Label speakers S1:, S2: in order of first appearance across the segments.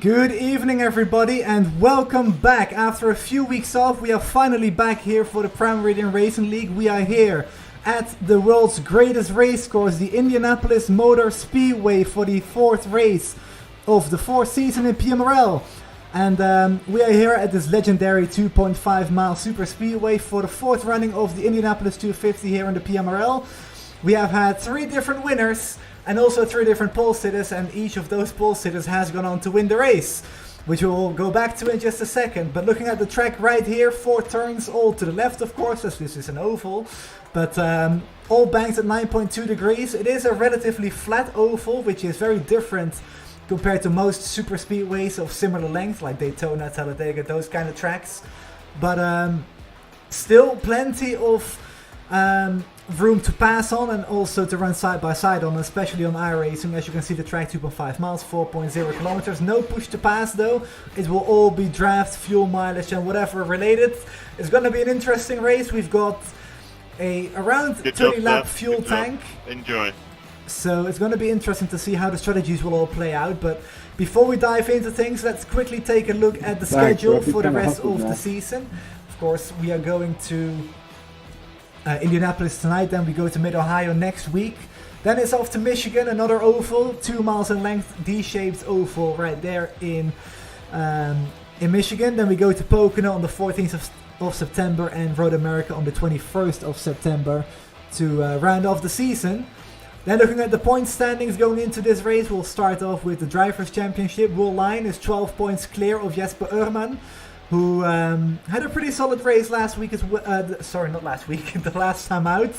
S1: Good evening, everybody, and welcome back. After a few weeks off, we are finally back here for the PMRL Racing League. We are here at the world's greatest race course, the Indianapolis Motor Speedway, for the fourth race of the fourth season in PMRL. And we are here at this legendary 2.5 mile super speedway for the fourth running of the Indianapolis 250 here in the PMRL. We have had 3 different winners and also 3 different pole sitters, and each of those pole sitters has gone on to win the race, which we'll go back to in just a second. But looking at the track right here, 4 turns, all to the left of course, as this is an oval, but all banked at 9.2 degrees. It is a relatively flat oval, which is very different compared to most super speedways of similar length, like Daytona, Talladega, those kind of tracks. But still plenty of room to pass on and also to run side by side on, especially on iRacing. As you can see, the track 2.5 miles, 4.0 kilometers. No push to pass though. It will all be draft, fuel mileage and whatever related. It's going to be an interesting race. We've got a around 30 lap fuel tank.
S2: Enjoy.
S1: So it's going to be interesting to see how the strategies will all play out. But before we dive into things, let's quickly take a look at the schedule for the rest of the season. Of course, we are going to Indianapolis tonight, then we go to Mid-Ohio next week. Then it's off to Michigan, another oval, 2 miles in length, D-shaped oval right there in Michigan. Then we go to Pocono on the 14th of September and Road America on the 21st of September to round off the season. Then looking at the point standings going into this race, we'll start off with the Drivers' Championship. Will Line is 12 points clear of Jesper Uhrman, who had a pretty solid race last week, sorry, not last week, the last time out.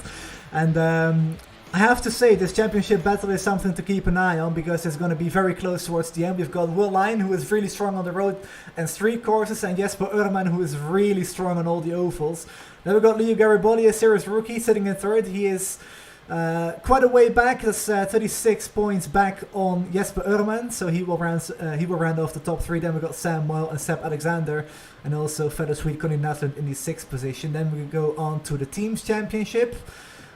S1: And I have to say, this championship battle is something to keep an eye on, because it's going to be very close towards the end. We've got Will Line, who is really strong on the road and street courses, and Jesper Uhrman, who is really strong on all the ovals. Then we've got Leo Garibaldi, a serious rookie, sitting in third. He is quite a way back. That's 36 points back on Jesper Uhrman, so he will round off the top 3. Then we've got Sam Moyle and Seb Alexander, and also fellow Swede Conny Naslund in the 6th position. Then we go on to the Teams Championship,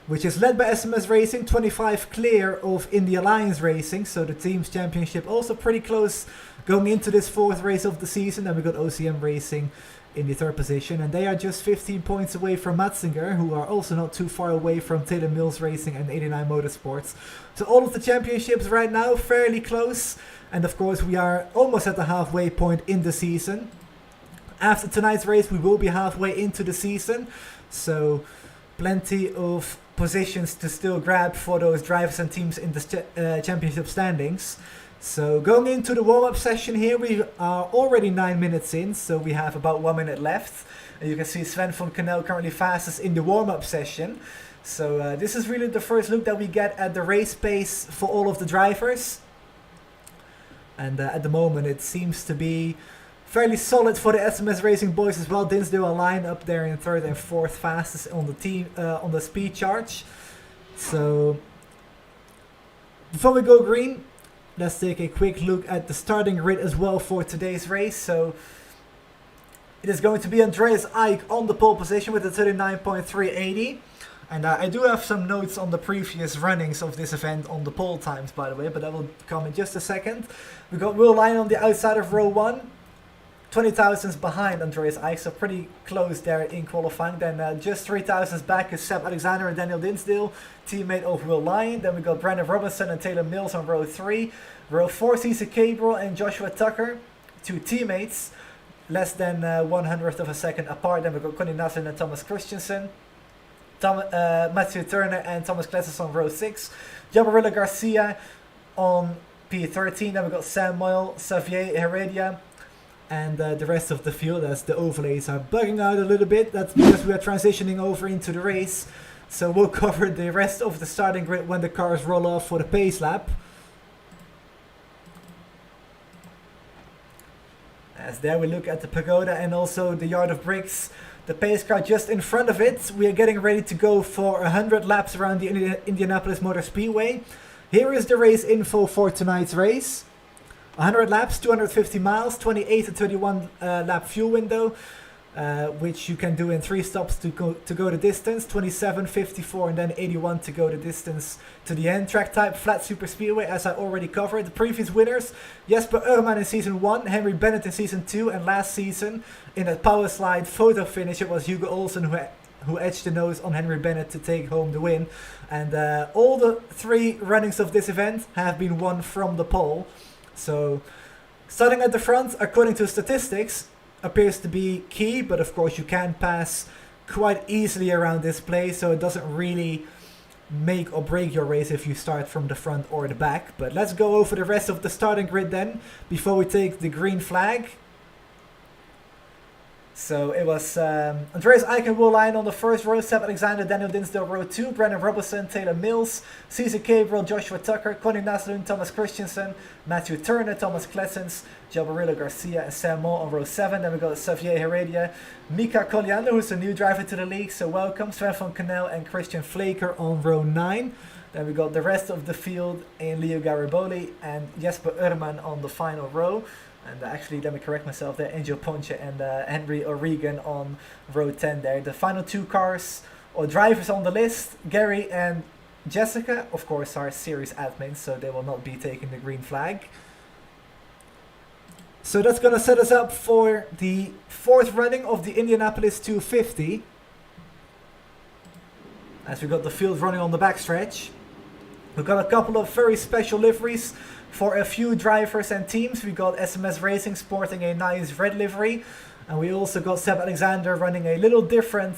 S1: which is led by SMS Racing, 25 clear of Indy Alliance Racing. So the Teams Championship also pretty close going into this 4th race of the season. Then we got OCM Racing in the 3rd position, and they are just 15 points away from Matzinger, who are also not too far away from Taylor Mills Racing and 89 Motorsports. So all of the championships right now fairly close, and of course we are almost at the halfway point in the season. After tonight's race we will be halfway into the season, so plenty of positions to still grab for those drivers and teams in the championship standings. So going into the warm-up session here, we are already 9 minutes in, so we have about 1 minute left. And you can see Sven von Canel currently fastest in the warm-up session. So this is really the first look that we get at the race pace for all of the drivers. And at the moment it seems to be fairly solid for the SMS Racing boys as well. Dinsdale line up there in 3rd and 4th fastest on the team on the speed charge. So before we go green, let's take a quick look at the starting grid as well for today's race. So it is going to be Andreas Eich on the pole position with a 39.380. And I do have some notes on the previous runnings of this event on the pole times, by the way, but that will come in just a second. We got Will Line on the outside of row 1. 20 thousandths behind Andreas Eich, so pretty close there in qualifying. Then just 3 thousandths back is Seb Alexander and Daniel Dinsdale, teammate of Will Lyon. Then we got Brandon Robinson and Taylor Mills on row 3. Row 4, Cesar Gabriel and Joshua Tucker, 2 teammates, less than 100th of a second apart. Then we got Conny Naslund and Thomas Christensen. Matthew Turner and Thomas Klesses on row 6. Jamarilla Garcia on P13. Then we got Sam Moyle, Xavier Heredia, and the rest of the field, as the overlays are bugging out a little bit. That's because we are transitioning over into the race. So we'll cover the rest of the starting grid when the cars roll off for the pace lap. As there we look at the pagoda and also the yard of bricks. The pace car just in front of it. We are getting ready to go for 100 laps around the Indianapolis Motor Speedway. Here is the race info for tonight's race. 100 laps, 250 miles, 28 to 31 lap fuel window. which you can do in 3 stops to go the distance, 27, 54, and then 81 to go the distance to the end. Track type, flat super speedway, as I already covered. The previous winners, Jesper Urman in Season 1, Henry Bennett in Season 2, and last season, in a power slide photo finish, it was Hugo Olsen who edged the nose on Henry Bennett to take home the win. And all the 3 runnings of this event have been won from the pole. So, starting at the front, according to statistics, appears to be key, but of course you can pass quite easily around this place, so it doesn't really make or break your race if you start from the front or the back. But let's go over the rest of the starting grid then, before we take the green flag. So it was Andreas Eichen, Will Lyon on the first row, Seb Alexander, Daniel Dinsdale row 2, Brendan Robertson, Taylor Mills, Cesar Gabriel, Joshua Tucker, Connie Naslund, Thomas Christensen, Matthew Turner, Thomas Klessens, Jabarilo Garcia and Sam Moore on row 7. Then we got Xavier Heredia, Mika Colliander, who's a new driver to the league, so welcome, Sven van Canel and Christian Flaker on row 9. Then we got the rest of the field in Leo Gariboli and Jesper Urman on the final row. And actually, let me correct myself there, Angel Ponce and Henry O'Regan on row 10 there. The final 2 cars or drivers on the list, Gary and Jessica, of course, are series admins, so they will not be taking the green flag. So that's going to set us up for the 4th running of the Indianapolis 250. As we got the field running on the backstretch. We've got a couple of very special liveries for a few drivers and teams. We got SMS Racing sporting a nice red livery. And we also got Seb Alexander running a little different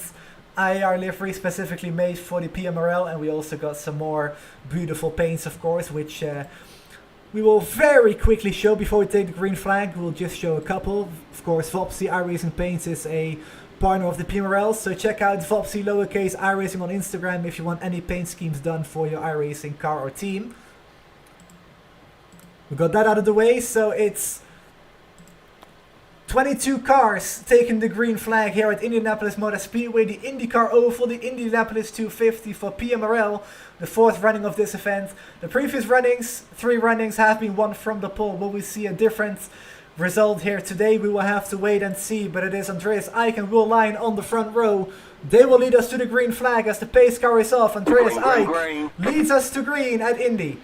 S1: IR livery specifically made for the PMRL. And we also got some more beautiful paints, of course, which we will very quickly show before we take the green flag. We'll just show a couple. Of course, Voppzy iRacing Paints is a partner of the PMRL, so check out Voppzy lowercase iRacing on Instagram if you want any paint schemes done for your iRacing car or team. We got that out of the way, so it's 22 cars taking the green flag here at Indianapolis Motor Speedway, the IndyCar Oval, the Indianapolis 250 for PMRL, the 4th running of this event. The previous runnings, 3 runnings, have been won from the pole. Will we see a different result here today? We will have to wait and see, but it is Andreas Eichen and Will Lyon on the front row. They will lead us to the green flag as the pace car is off. Andreas Eichen leads us to green at Indy.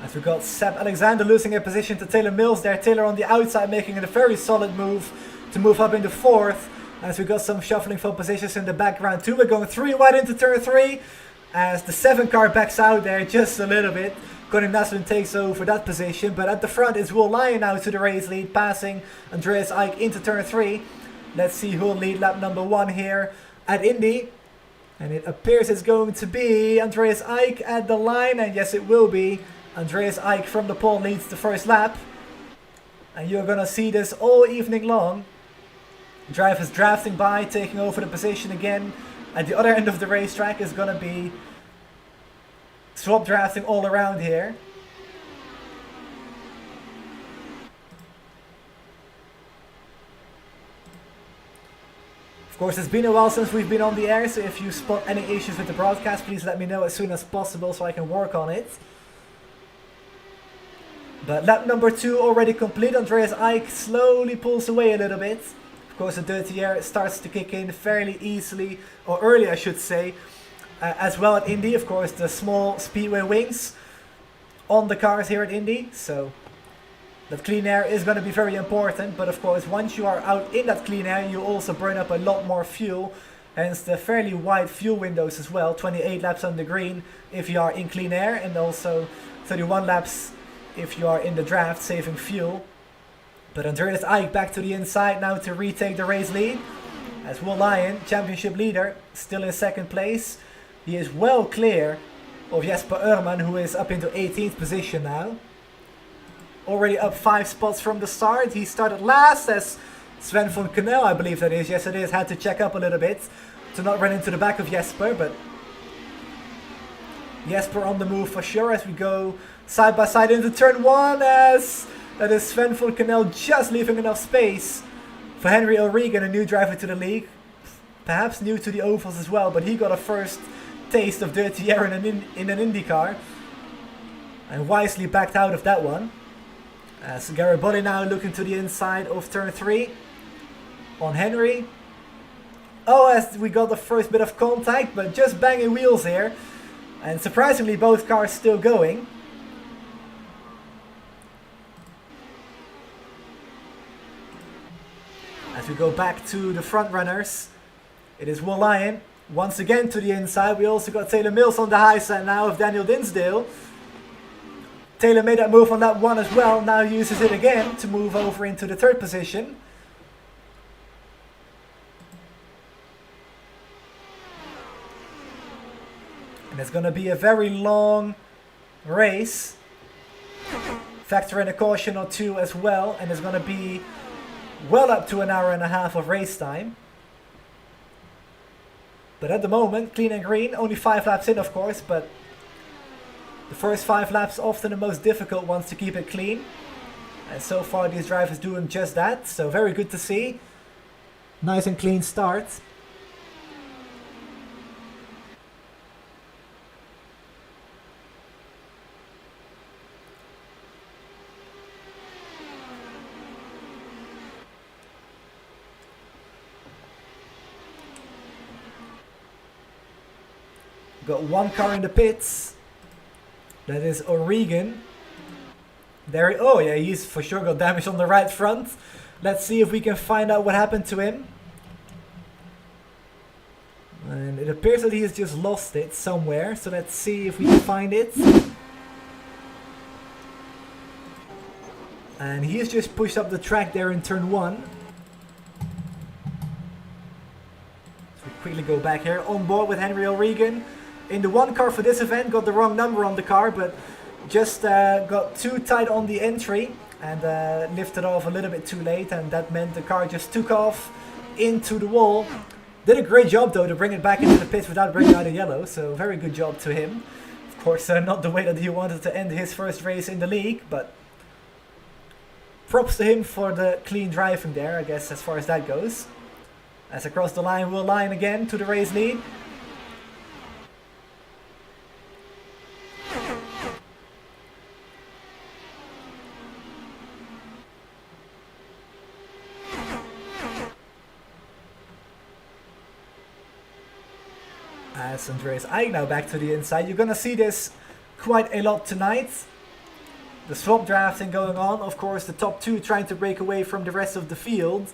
S1: As we got Seb Alexander losing a position to Taylor Mills there. Taylor on the outside making it a very solid move to move up into 4th. As we got some shuffling for positions in the background too. We're going 3 wide into turn 3. As the 7 car backs out there just a little bit. Connie Naslund takes over that position. But at the front is Will Lyon now to the race lead, passing Andreas Eichen into turn 3. Let's see who will lead lap number 1 here at Indy. And it appears it's going to be Andreas Eichen at the line. And yes, it will be. Andreas Eichen from the pole leads the first lap. And you're going to see this all evening long. Drivers drafting by, taking over the position again. At the other end of the racetrack is going to be swap drafting all around here. Of course, it's been a while since we've been on the air, so if you spot any issues with the broadcast, please let me know as soon as possible so I can work on it. But lap number 2 already complete. Andreas Eichen slowly pulls away a little bit. Of course, the dirty air starts to kick in fairly easily, or early I should say, as well at Indy. Of course, the small speedway wings on the cars here at Indy. So that clean air is going to be very important. But of course, once you are out in that clean air, you also burn up a lot more fuel. Hence the fairly wide fuel windows as well. 28 laps on the green if you are in clean air, and also 31 laps if you are in the draft, saving fuel. But Andreas Eichen back to the inside now to retake the race lead. As Will Lyon, championship leader, still in 2nd place. He is well clear of Jesper Urman, who is up into 18th position now. Already up 5 spots from the start. He started last as Sven van Canel, I believe that is. Yes, it is. Had to check up a little bit to not run into the back of Jesper, but Jesper on the move for sure as we go side by side into turn 1, as that is Sven van Canel just leaving enough space for Henry O'Regan, a new driver to the league. perhaps new to the ovals as well, but he got a first taste of dirty air in an IndyCar. And wisely backed out of that one. As Garibaldi now looking to the inside of turn 3 on Henry. Oh, as we got the first bit of contact, but just banging wheels here. And surprisingly, both cars still going. As we go back to the front runners, it is Will Lyon once again to the inside. We also got Taylor Mills on the high side now of Daniel Dinsdale. Taylor made that move on lap 1 as well, now uses it again to move over into the 3rd position. And it's going to be a very long race. Factor in a caution or 2 as well, and it's going to be well up to an hour and a half of race time. But at the moment, clean and green, only 5 laps in of course, but the first 5 laps often the most difficult ones to keep it clean. And so far these drivers doing just that, so very good to see. Nice and clean start. Got one car in the pits. That is O'Regan. There, oh yeah, he's for sure got damage on the right front. Let's see if we can find out what happened to him. And it appears that he has just lost it somewhere. So let's see if we can find it. And he has just pushed up the track there in turn 1. So we quickly go back here. On board with Henry O'Regan. In the 1 car for this event, got the wrong number on the car, but just got too tight on the entry and lifted off a little bit too late, and that meant the car just took off into the wall. Did a great job though to bring it back into the pits without bringing out a yellow, so very good job to him. Of course, not the way that he wanted to end his first race in the league, but props to him for the clean driving there, I guess, as far as that goes. As across the line, Will Lyon again to the race lead. As Andreas Eyck now back to the inside. You're gonna see this quite a lot tonight. The swap drafting going on. Of course, the top 2 trying to break away from the rest of the field.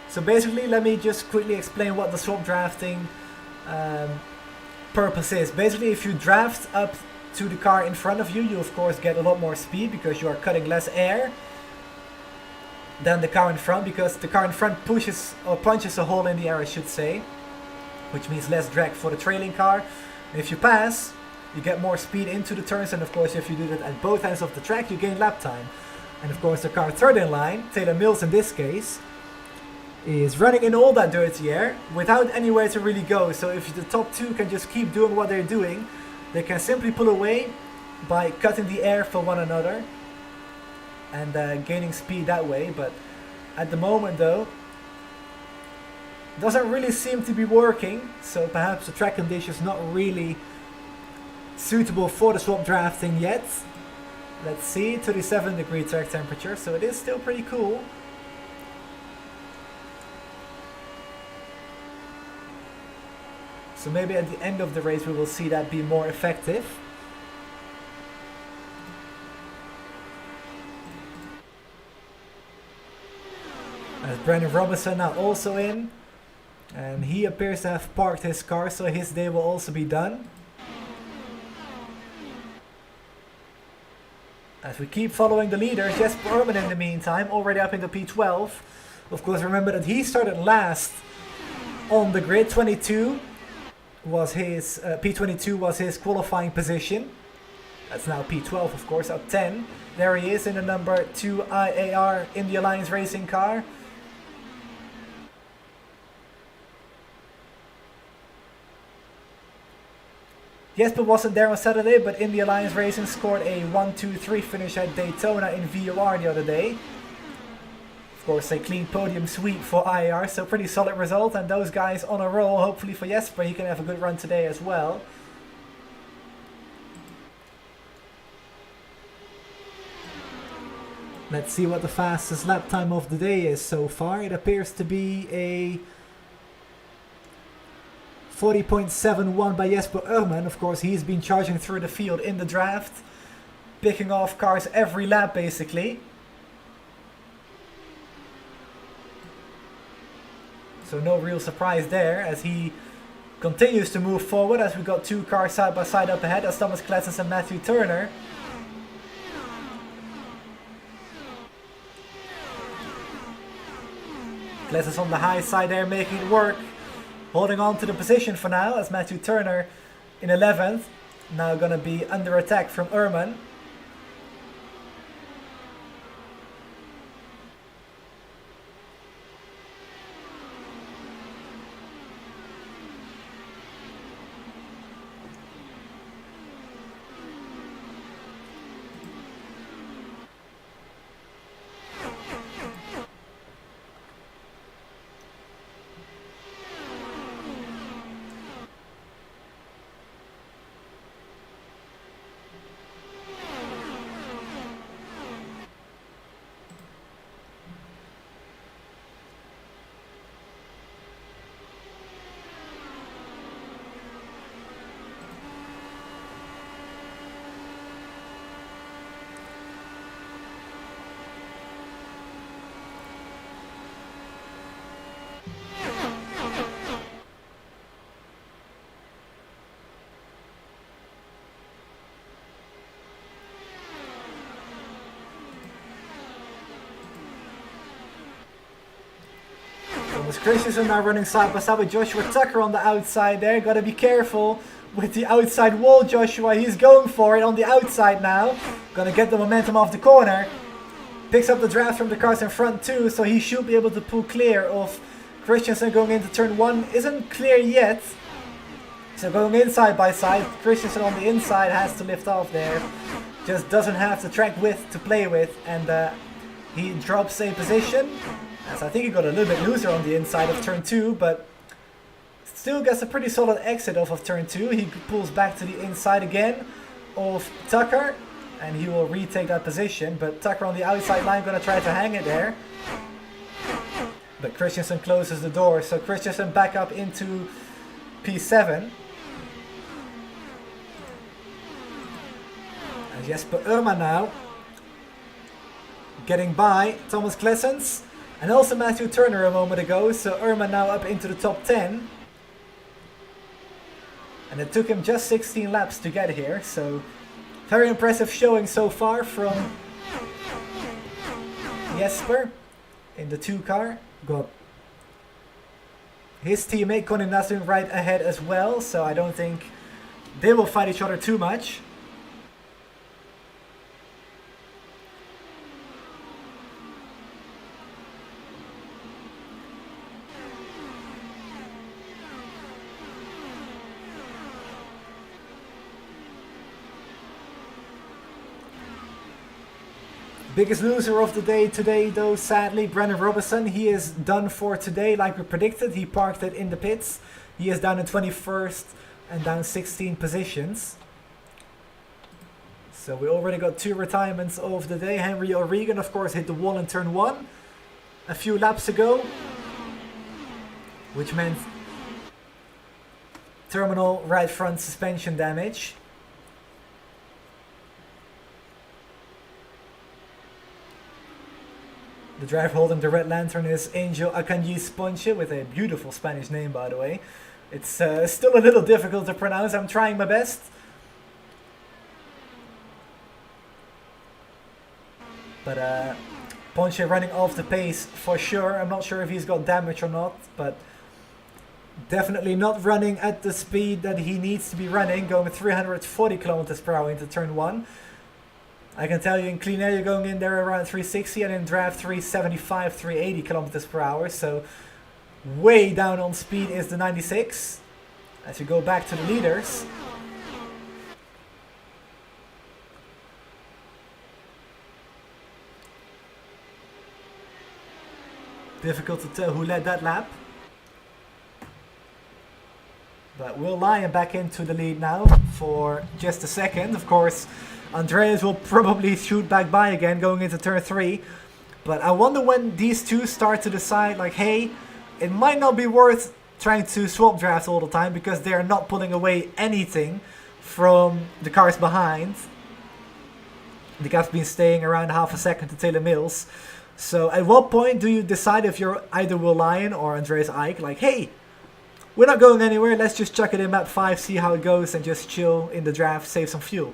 S1: So basically, let me just quickly explain what the swap drafting purpose is. Basically, if you draft up to the car in front of you, you of course get a lot more speed because you are cutting less air than the car in front, because the car in front pushes or punches a hole in the air, I should say, which means less drag for the trailing car. And if you pass, you get more speed into the turns, and of course if you do that at both ends of the track, you gain lap time. And of course the car 3rd in line, Taylor Mills in this case, is running in all that dirty air without anywhere to really go. So if the top 2 can just keep doing what they're doing, they can simply pull away by cutting the air for one another and gaining speed that way. But at the moment though, doesn't really seem to be working, so perhaps the track conditions not really suitable for the swap drafting yet. Let's see, 37-degree track temperature, so it is still pretty cool. So maybe at the end of the race we will see that be more effective. As Brandon Robinson now also in, and he appears to have parked his car, so his day will also be done. As we keep following the leader, Jesper Orman in the meantime, already up into P12. Of course, remember that he started last on the grid. 22 was his P22 was his qualifying position. That's now P12, of course, up 10. There he is in the number 2 IAR Indy Alliance Racing car. Jesper wasn't there on Saturday, but Indy Alliance Racing scored a 1-2-3 finish at Daytona in VOR the other day. Of course, a clean podium sweep for IR, so pretty solid result. And those guys on a roll, hopefully for Jesper, he can have a good run today as well. Let's see what the fastest lap time of the day is so far. It appears to be a 40.71 by Jesper Urman. Of course, he's been charging through the field in the draft, picking off cars every lap basically. So no real surprise there as he continues to move forward, as we got two cars side by side up ahead. That's Thomas Klessens and Matthew Turner. Klessens on the high side there, making it work. Holding on to the position for now, as Matthew Turner in 11th. Now going to be under attack from Urman. Thomas Christensen now running side by side with Joshua Tucker on the outside there. Gotta be careful with the outside wall, Joshua. He's going for it on the outside now. Gonna get the momentum off the corner. Picks up the draft from the cars in front too, so he should be able to pull clear of Christensen going into turn 1. Isn't clear yet. So going in side by side, Christensen on the inside has to lift off there. Just doesn't have the track width to play with, and he drops a position. As I think he got a little bit looser on the inside of turn 2, but still gets a pretty solid exit off of turn 2. He pulls back to the inside again of Tucker, and he will retake that position. But Tucker on the outside line going to try to hang it there. But Christensen closes the door, so Christensen back up into P7. And Jesper Urman now getting by Thomas Klessens and also Matthew Turner a moment ago, so Urman now up into the top 10. And it took him just 16 laps to get here, so very impressive showing so far from Jesper in the 2 car. Got his teammate Connie Nassim right ahead as well, so I don't think they will fight each other too much. Biggest loser of the day today though, sadly, Brandon Robertson. He is done for today like we predicted. He parked it in the pits. He is down in 21st and down 16 positions. So we already got 2 retirements of the day. Henry O'Regan, of course, hit the wall in turn 1 a few laps ago, which meant terminal right front suspension damage. The driver holding the red lantern is Angel Akanji Sponche, with a beautiful Spanish name, by the way. It's still a little difficult to pronounce. I'm trying my best. But Ponche running off the pace for sure. I'm not sure if he's got damage or not, but definitely not running at the speed that he needs to be running, going 340 kilometers per hour into turn 1. I can tell you in clean air you're going in there around 360, and in draft 375, 380 kilometers per hour. So way down on speed is the 96. As you go back to the leaders. Difficult to tell who led that lap. But Will Lyon back into the lead now for just a second. Of course, Andreas will probably shoot back by again going into turn 3. But I wonder when these two start to decide, like, hey, it might not be worth trying to swap draft all the time because they are not pulling away anything from the cars behind. The gap's been staying around half a second to Taylor Mills. So at what point do you decide if you're either Will Lyon or Andreas Eick, like, hey, we're not going anywhere, let's just chuck it in map 5, see how it goes, and just chill in the draft, save some fuel.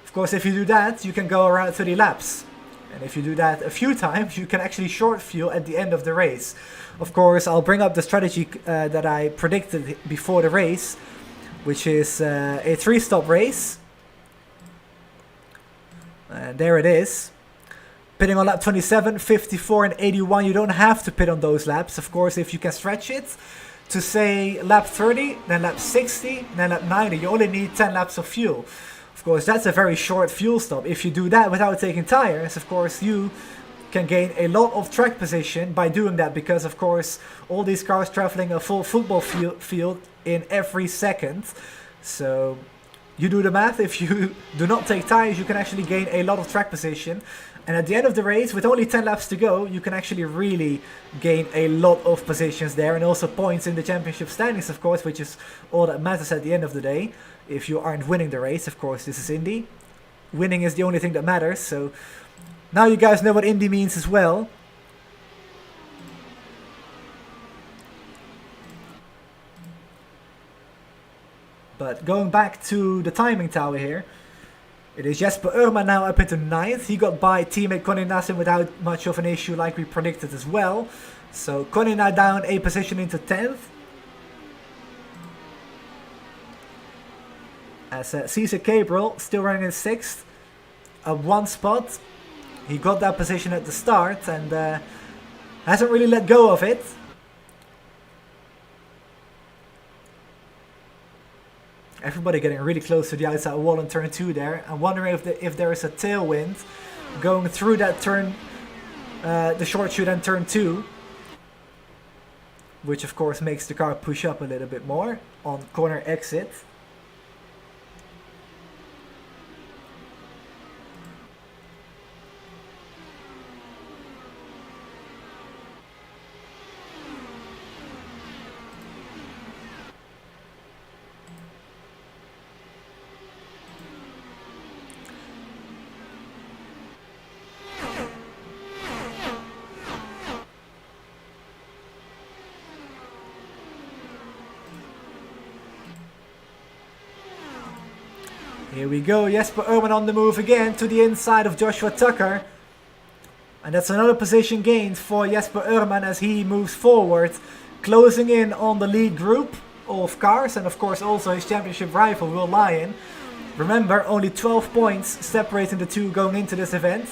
S1: Of course, if you do that, you can go around 30 laps. And if you do that a few times, you can actually short fuel at the end of the race. Of course, I'll bring up the strategy that I predicted before the race, which is a 3-stop race. And there it is. Pitting on lap 27, 54 and 81, you don't have to pit on those laps. Of course, if you can stretch it to say lap 30, then lap 60, then lap 90, you only need 10 laps of fuel. Of course, that's a very short fuel stop. If you do that without taking tires, of course, you can gain a lot of track position by doing that because, of course, all these cars traveling a full football field in every second. So you do the math. If you do not take tires, you can actually gain a lot of track position. And at the end of the race, with only 10 laps to go, you can actually really gain a lot of positions there. And also points in the championship standings, of course, which is all that matters at the end of the day. If you aren't winning the race, of course, this is Indy. Winning is the only thing that matters. So now you guys know what Indy means as well. But going back to the timing tower here. It is Jesper Urman now up into 9th. He got by teammate Connie Nassen without much of an issue like we predicted as well. So Connie now down a position into 10th. As Cesar Gabriel still running in 6th. Up 1 spot. He got that position at the start and hasn't really let go of it. Everybody getting really close to the outside wall in turn 2 there. I'm wondering if there is a tailwind going through that turn, the short chute and turn 2. Which of course makes the car push up a little bit more on corner exit. Here we go, Jesper Urban on the move again to the inside of Joshua Tucker. And that's another position gained for Jesper Urban as he moves forward, closing in on the lead group of cars and of course also his championship rival Will Lyon. Remember, only 12 points separating the two going into this event.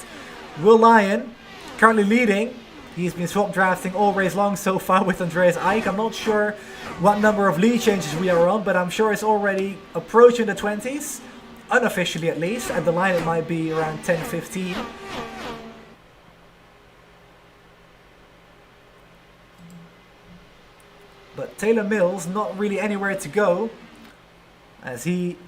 S1: Will Lyon currently leading. He's been swap drafting all race long so far with Andreas Eick. I'm not sure what number of lead changes we are on, but I'm sure it's already approaching the 20s. Unofficially at least. At the line it might be around 10-15. But Taylor Mills not really anywhere to go as he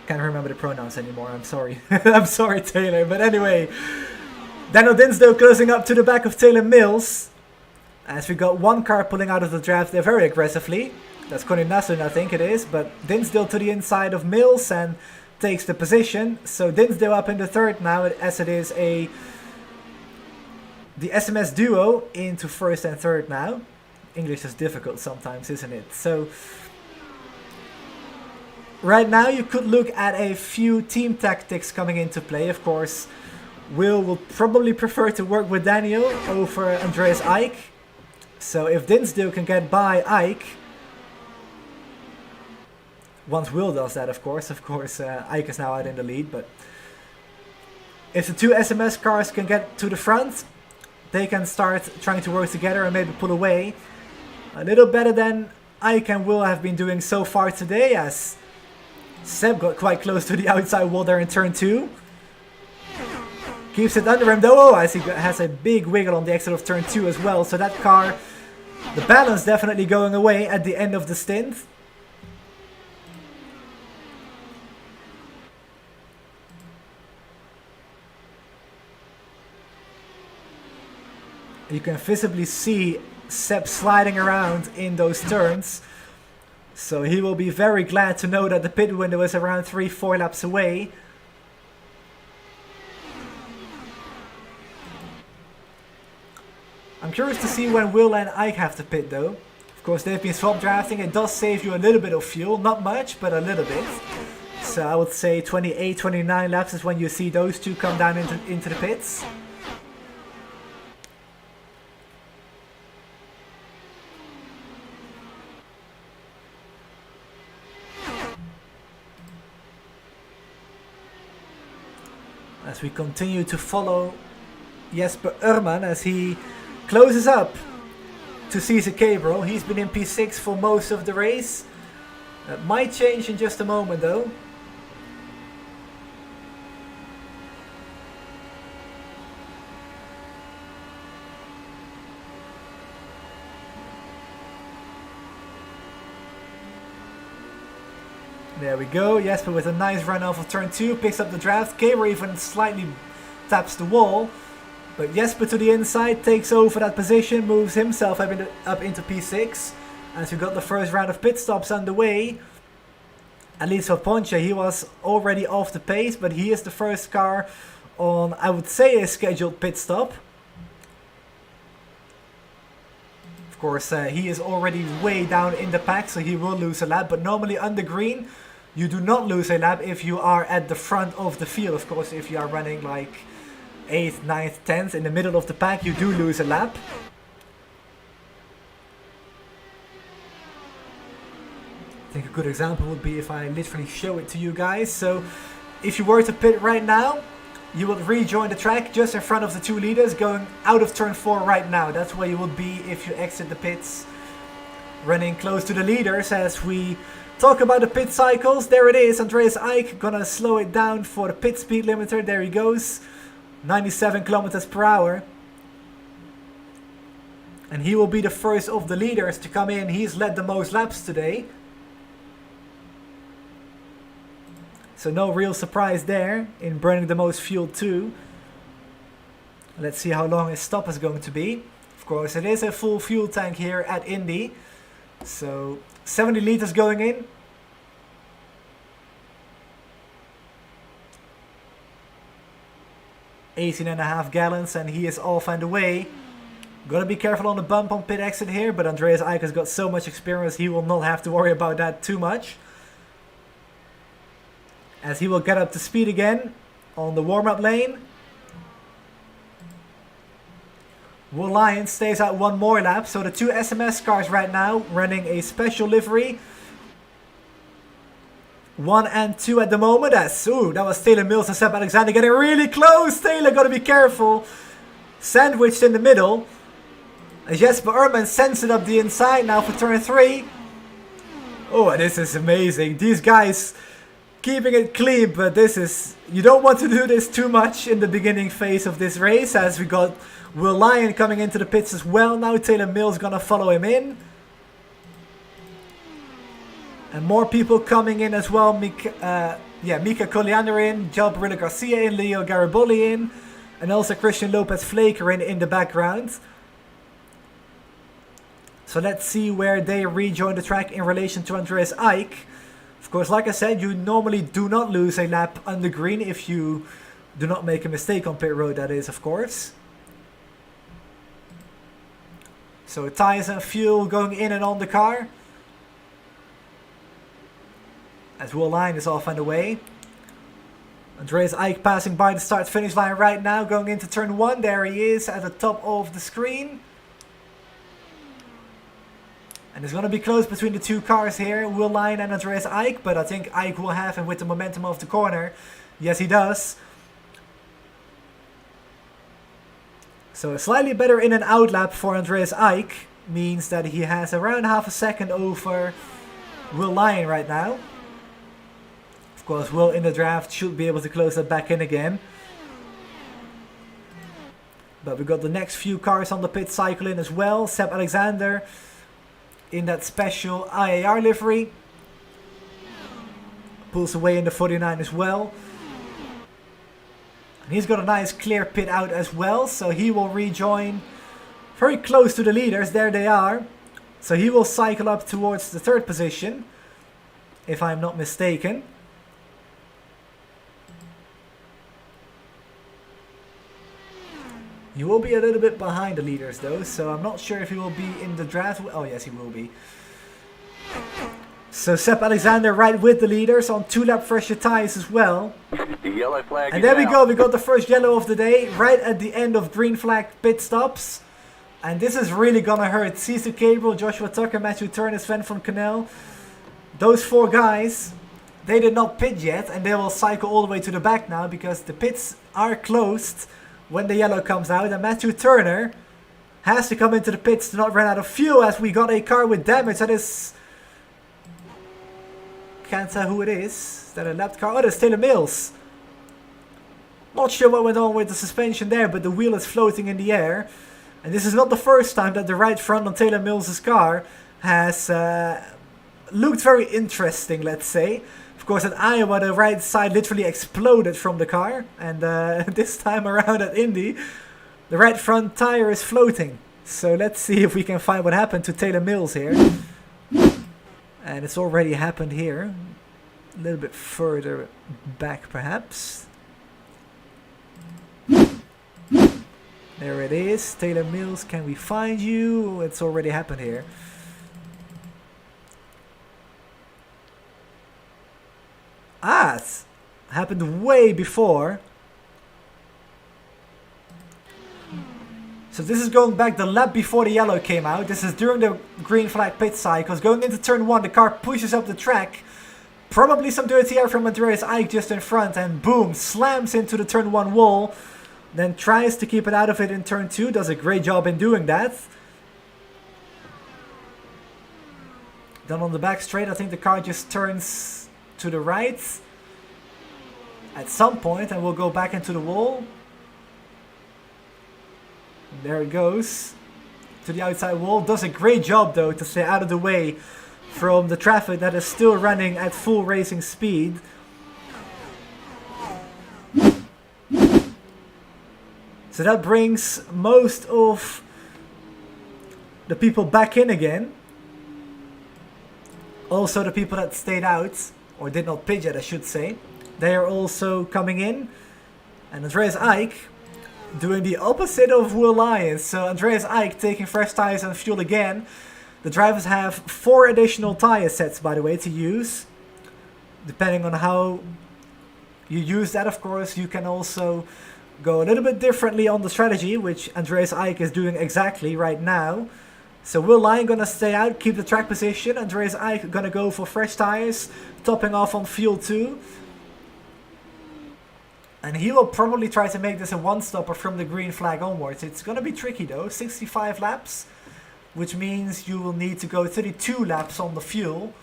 S1: can't remember the pronouns anymore, I'm sorry. I'm sorry Taylor, but anyway, Daniel Dinsdale closing up to the back of Taylor Mills. As we got one car pulling out of the draft there very aggressively. That's Connie Nassen, I think it is. But Dinsdale to the inside of Mills and takes the position. So Dinsdale up in the 3rd now as it is the SMS duo into 1st and 3rd now. English is difficult sometimes, isn't it? So right now you could look at a few team tactics coming into play. Of course, will probably prefer to work with Daniel over Andreas Eick. So if Dinsdale can get by Eick, once Will does that, of course, Eick is now out in the lead, but if the two SMS cars can get to the front, they can start trying to work together and maybe pull away. A little better than Eick and Will have been doing so far today, as Seb got quite close to the outside wall there in turn 2. Keeps it under him though. Oh, I see has a big wiggle on the exit of turn 2 as well. So that car, the balance definitely going away at the end of the stint. You can visibly see Seb sliding around in those turns. So he will be very glad to know that the pit window is around 3-4 laps away. I'm curious to see when Will and Ike have to pit though. Of course they've been swap drafting. It does save you a little bit of fuel. Not much, but a little bit. So I would say 28, 29 laps is when you see those two come down into the pits. As we continue to follow Jesper Urman as he closes up to Cesar Cabral. He's been in P6 for most of the race. That might change in just a moment though. There we go, Jesper with a nice run off of turn 2, picks up the draft. Cabral even slightly taps the wall. But Jesper to the inside, takes over that position, moves himself up into P6. As we got the first round of pit stops underway. At least for Ponce, he was already off the pace, but he is the first car on, I would say, a scheduled pit stop. Of course, he is already way down in the pack, so he will lose a lap. But normally on the green, you do not lose a lap if you are at the front of the field. Of course, if you are running like 8th, 9th, 10th in the middle of the pack, you do lose a lap. I think a good example would be if I literally show it to you guys. So if you were to pit right now, you would rejoin the track just in front of the 2 leaders going out of turn 4 right now. That's where you would be if you exit the pits, running close to the leaders. As we talk about the pit cycles, there it is. Andreas Ike gonna slow it down for the pit speed limiter. There he goes. 97 kilometers per hour. And he will be the first of the leaders to come in. He's led the most laps today. So no real surprise there in burning the most fuel too. Let's see how long his stop is going to be. Of course, it is a full fuel tank here at Indy. So 70 liters going in. $18.5 gallons, and he is off and away. Gotta be careful on the bump on pit exit here, but Andreas Ike has got so much experience, he will not have to worry about that too much. As he will get up to speed again on the warm-up lane. Will Lyons stays out one more lap, so the 2 SMS cars right now running a special livery. 1 and 2 at the moment. Ooh, that was Taylor Mills and Seb Alexander getting really close. Taylor gotta be careful. Sandwiched in the middle. As Jesper Urman sends it up the inside now for turn 3. Oh, this is amazing. These guys keeping it clean, but this is... You don't want to do this too much in the beginning phase of this race, as we got Will Lyon coming into the pits as well. Now Taylor Mills gonna follow him in. And more people coming in as well. Mika Kolianer in, Joel Barilla Garcia in, Leo Gariboldi in, and also Christian Lopez Flaker in the background. So let's see where they rejoin the track in relation to Andreas Ike. Of course, like I said, you normally do not lose a lap on the green if you do not make a mistake on pit road, that is, of course. So tires and fuel going in and on the car. As Will Lyon is off and away. Andreas Ike passing by the start-finish line right now, going into turn 1. There he is at the top of the screen. And it's going to be close between the 2 cars here, Will Lyon and Andreas Ike. But I think Ike will have him with the momentum of the corner. Yes, he does. So a slightly better in and out lap for Andreas Ike means that he has around half a second over Will Lyon right now. Of course, Will in the draft should be able to close that back in again. But we got the next few cars on the pit cycle in as well. Seb Alexander in that special IAR livery. Pulls away in the 49 as well. And he's got a nice clear pit out as well. So he will rejoin very close to the leaders. There they are. So he will cycle up towards the 3rd position, if I'm not mistaken. He will be a little bit behind the leaders though, so I'm not sure if he will be in the draft. Oh yes, he will be. So Seb Alexander right with the leaders on 2-lap fresher tires as well.
S2: The yellow flag.
S1: And there we go, we got the first yellow of the day right at the end of green flag pit stops. And this is really gonna hurt. Cecil Gabriel, Joshua Tucker, Matthew Turner, Sven van Canel. Those 4 guys, they did not pit yet, and they will cycle all the way to the back now because the pits are closed when the yellow comes out. And Matthew Turner has to come into the pits to not run out of fuel, as we got a car with damage. That is... Can't tell who it is. Is that a lapped car? Oh, that's Taylor Mills. Not sure what went on with the suspension there, but the wheel is floating in the air. And this is not the first time that the right front on Taylor Mills' car has looked very interesting, let's say. Of course, at Iowa, the right side literally exploded from the car. And this time around at Indy, the right front tire is floating. So let's see if we can find what happened to Taylor Mills here. And it's already happened here. A little bit further back, perhaps. There it is. Taylor Mills, can we find you? It's already happened here. Ah, it's happened way before. So this is going back the lap before the yellow came out. This is during the green flag pit cycles. Going into turn 1, the car pushes up the track. Probably some dirty air from Andreas Eick just in front. And boom, slams into the turn 1 wall. Then tries to keep it out of it in turn 2. Does a great job in doing that. Then on the back straight, I think the car just turns to the right at some point and will go back into the wall. There it goes to the outside wall. Does a great job though to stay out of the way from the traffic that is still running at full racing speed. So that brings most of the people back in again. Also the people that stayed out, or did not pit yet I should say, they are also coming in. And Andreas Eick doing the opposite of Will Lyons. So Andreas Eick taking fresh tires and fuel again. The drivers have 4 additional tire sets, by the way, to use. Depending on how you use that, of course, you can also go a little bit differently on the strategy, which Andreas Eick is doing exactly right now. So Will Lyon gonna stay out, keep the track position. Andreas Eick gonna go for fresh tires, topping off on fuel 2. And he will probably try to make this a one-stopper from the green flag onwards. It's gonna be tricky though, 65 laps, which means you will need to go 32 laps on the fuel.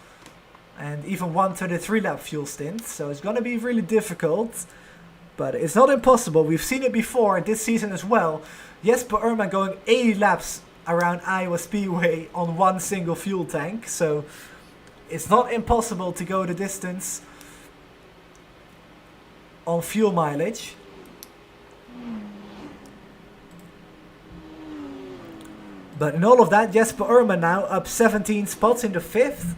S1: And even one 33-lap fuel stint. So it's gonna be really difficult. But it's not impossible. We've seen it before this season as well. Jesper Ehrman going 80 laps around Iowa Speedway on one single fuel tank. So it's not impossible to go the distance on fuel mileage. But in all of that, Jesper Ehrman now up 17 spots in the 5th.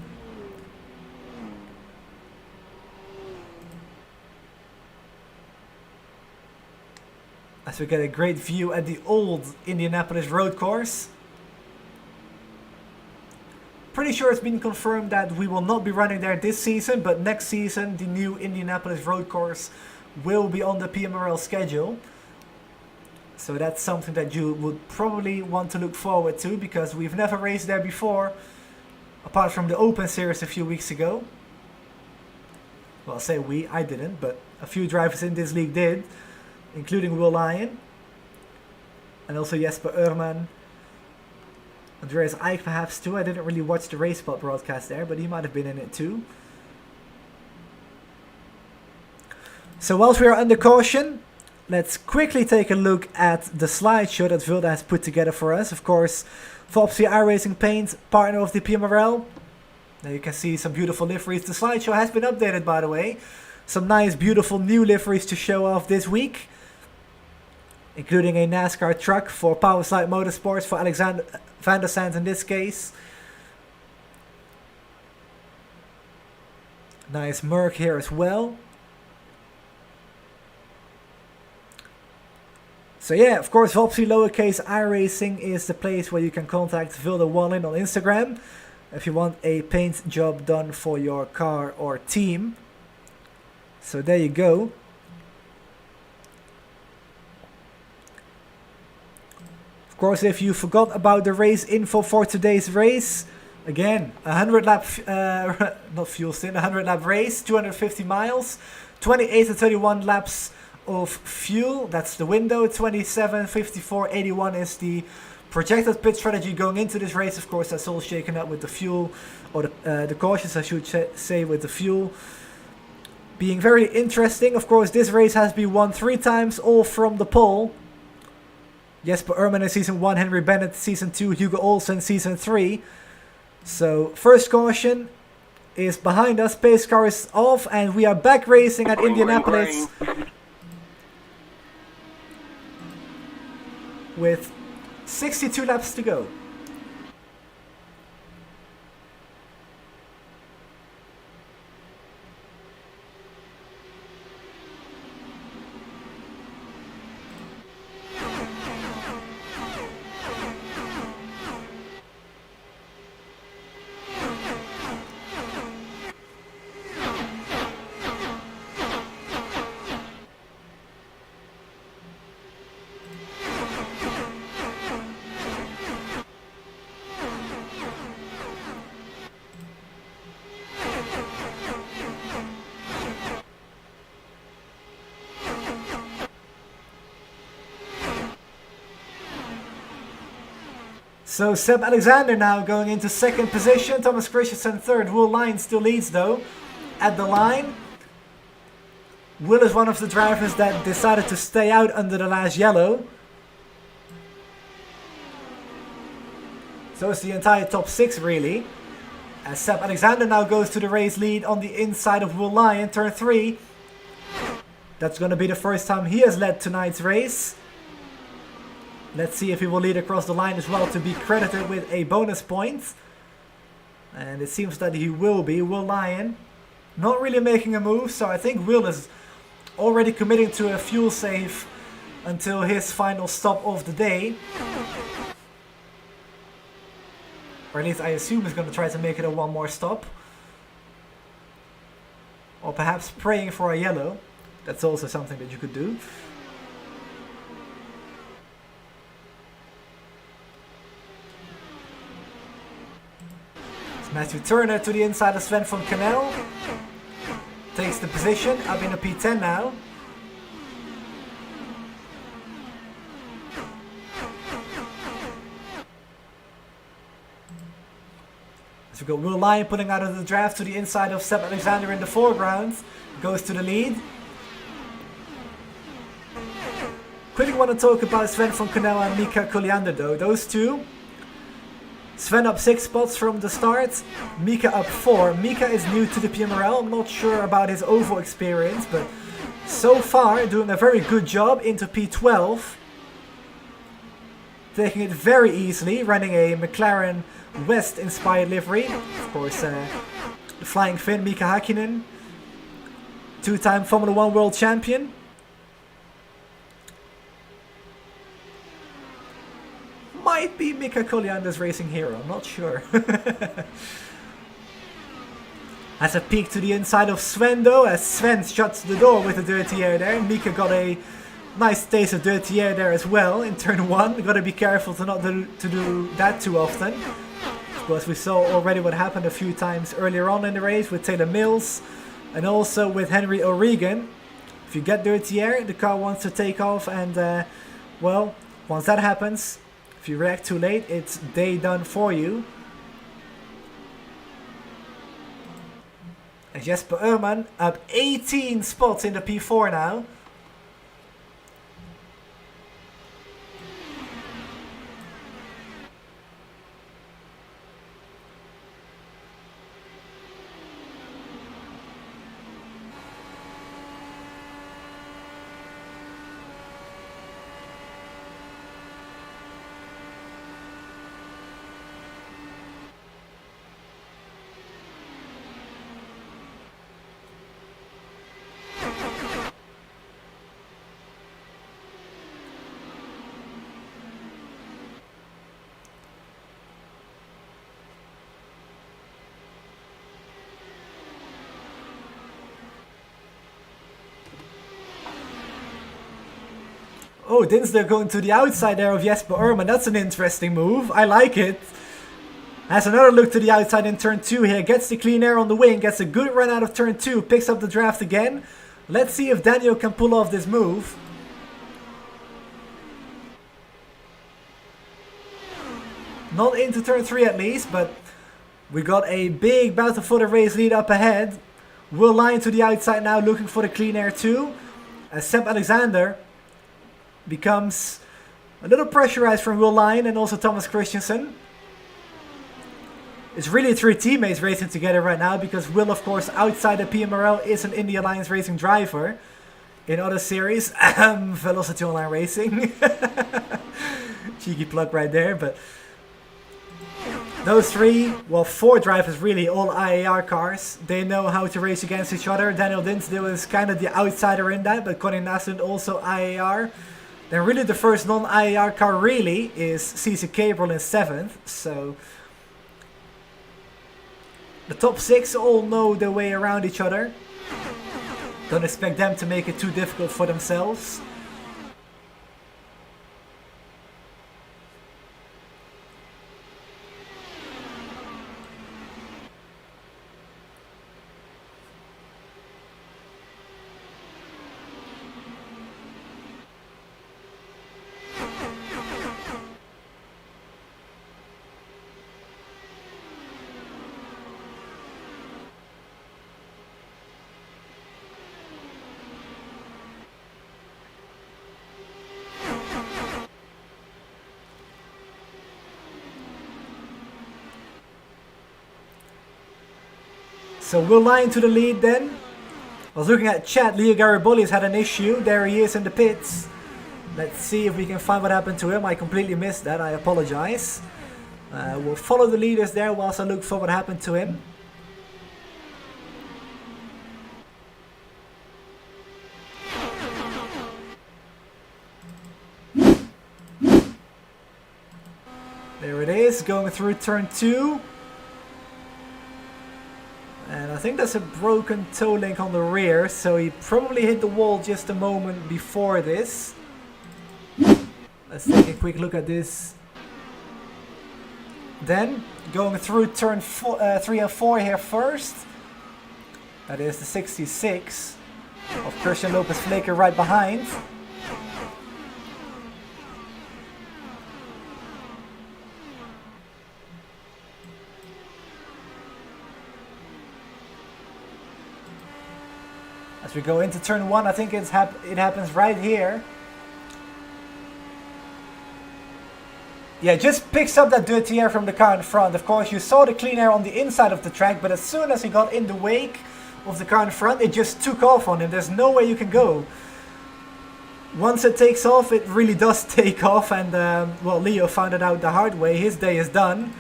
S1: As we get a great view at the old Indianapolis road course. Pretty sure it's been confirmed that we will not be running there this season, but next season the new Indianapolis road course will be on the PMRL schedule. So that's something that you would probably want to look forward to, because we've never raced there before, apart from the Open Series a few weeks ago. Well, say we, I didn't, but a few drivers in this league did, including Will Lyon, and also Jesper Ehrman, Andreas Eick perhaps too. I didn't really watch the race spot broadcast there, but he might have been in it too. So whilst we are under caution, let's quickly take a look at the slideshow that Vilda has put together for us. Of course, Voppzy iRacing Paint, partner of the PMRL. Now you can see some beautiful liveries. The slideshow has been updated, by the way. Some nice, beautiful new liveries to show off this week, including a NASCAR truck for Powerslide Motorsports for Alexander Van der Sant in this case. Nice Merc here as well. So yeah, of course, Voppzy lowercase iRacing is the place where you can contact Vilda Wallin on Instagram if you want a paint job done for your car or team. So there you go. Of course, if you forgot about the race info for today's race, again, 100 lap, not fuel stint, 100 lap race, 250 miles, 28 to 31 laps of fuel. That's the window. 27, 54, 81 is the projected pit strategy going into this race. Of course, that's all shaken up with the fuel, or the cautions I should say, with the fuel. Being very interesting. Of course, this race has been won 3 times, all from the pole. Jesper Ehrman in Season 1, Henry Bennett Season 2, Hugo Olsen Season 3. So, first caution is behind us, pace car is off, and we are back racing at Indianapolis with 62 laps to go. So Seb Alexander now going into second position, Thomas Christensen third. Will Lyon still leads though at the line. Will is one of the drivers that decided to stay out under the last yellow. So is the entire top 6 really. As Seb Alexander now goes to the race lead on the inside of Will Lyon, turn 3. That's going to be the first time he has led tonight's race. Let's see if he will lead across the line as well to be credited with a bonus point. And it seems that he will be. Will Lyon not really making a move, so I think Will is already committing to a fuel save until his final stop of the day. Or at least I assume he's going to try to make it a one more stop. Or perhaps praying for a yellow. That's also something that you could do. Matthew Turner to the inside of Sven van Canel. Takes the position, up in the P10 now. So we've got Will Lyon putting out of the draft to the inside of Seb Alexander in the foreground. Goes to the lead. Quickly want to talk about Sven van Canel and Mika Koliander though. Those two. Sven up 6 spots from the start, Mika up 4. Mika is new to the PMRL, I'm not sure about his oval experience, but so far doing a very good job into P12. Taking it very easily, running a McLaren West inspired livery. Of course, the Flying Finn, Mika Hakkinen, 2-time Formula 1 world champion. Might be Mika Koliander's racing hero, I'm not sure. Has a peek to the inside of Sven though, as Sven shuts the door with a dirty air there. Mika got a nice taste of dirty air there as well in turn 1. Gotta be careful to not do that too often. Of course, we saw already what happened a few times earlier on in the race with Taylor Mills and also with Henry O'Regan. If you get dirty air, the car wants to take off and, well, once that happens, if you react too late, it's day done for you. And Jesper Ehrman up 18 spots in the P4 now. Oh, Dinsler going to the outside there of Jesper Ehrman. That's an interesting move. I like it. Has another look to the outside in turn 2 here. Gets the clean air on the wing. Gets a good run out of turn 2. Picks up the draft again. Let's see if Daniel can pull off this move. Not into turn 3 at least, but we got a big battle for the race lead up ahead. Will Lyon to the outside now, looking for the clean air too. As Seb Alexander becomes a little pressurized from Will Lyon and also Thomas Christensen. It's really 3 teammates racing together right now, because Will, of course, outside the PMRL, is an Indy Alliance Racing driver. In other series, Velocity Online Racing. Cheeky plug right there, but those 3, well, 4 drivers really, all IAR cars. They know how to race against each other. Daniel Dinsdale is kind of the outsider in that, but Connie Naslund also IAR. Then really the first non-IAR car really is Cece Cabrel in 7th, so the top 6 all know their way around each other. Don't expect them to make it too difficult for themselves. So Will Lyon to the lead then. I was looking at chat, Leo Garibaldi has had an issue. There he is in the pits. Let's see if we can find what happened to him. I completely missed that, I apologize. We'll follow the leaders there whilst I look for what happened to him. There it is, going through turn 2. And I think that's a broken toe link on the rear, so he probably hit the wall just a moment before this. Let's take a quick look at this. Then, going through turn 3 and 4 here first. That is the 66 of Christian Lopez Flaker right behind. As we go into turn 1, I think it happens right here. Yeah, just picks up that dirty air from the car in front. Of course, you saw the clean air on the inside of the track, but as soon as he got in the wake of the car in front, it just took off on him. There's no way you can go. Once it takes off, it really does take off, and well, Leo found it out the hard way. His day is done.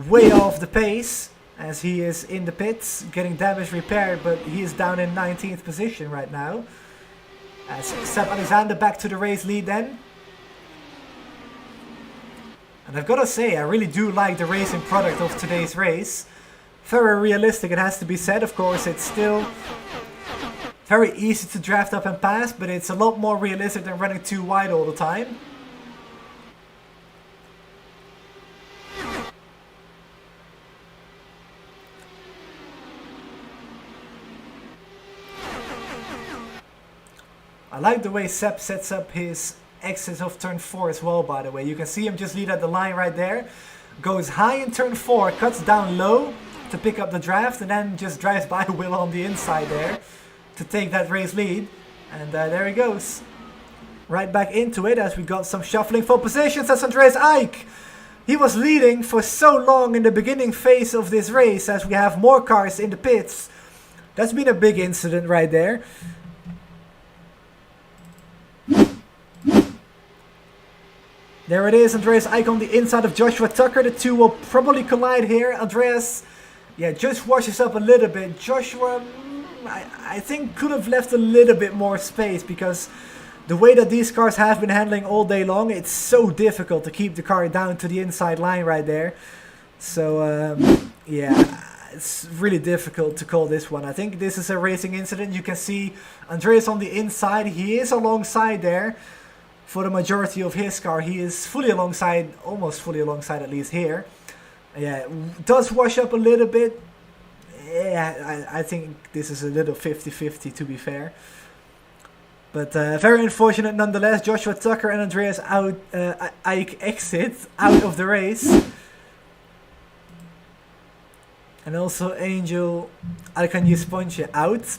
S1: Way off the pace, as he is in the pits, getting damage repaired, but he is down in 19th position right now. As Seb Alexander back to the race lead then. And I've got to say, I really do like the racing product of today's race. Very realistic, it has to be said. Of course, it's still very easy to draft up and pass, but it's a lot more realistic than running too wide all the time. I like the way Seb sets up his exit of turn 4 as well, by the way. You can see him just lead at the line right there. Goes high in turn 4, cuts down low to pick up the draft, and then just drives by Will on the inside there to take that race lead. And there he goes. Right back into it as we got some shuffling for positions. That's Andreas Eich. He was leading for so long in the beginning phase of this race as we have more cars in the pits. That's been a big incident right there. There it is, Andreas Eich on the inside of Joshua Tucker. The two will probably collide here. Andreas, yeah, just washes up a little bit. Joshua, I think could have left a little bit more space, because the way that these cars have been handling all day long, it's so difficult to keep the car down to the inside line right there. So, yeah, it's really difficult to call this one. I think this is a racing incident. You can see Andreas on the inside. He is alongside there. for the majority of his car. He is fully alongside, almost fully alongside at least here. Yeah, does wash up a little bit. Yeah, I think this is a little 50-50 to be fair. But very unfortunate nonetheless. Joshua Tucker and Andreas Ike exit out of the race. And also Angel Alcañiz-Ponce out.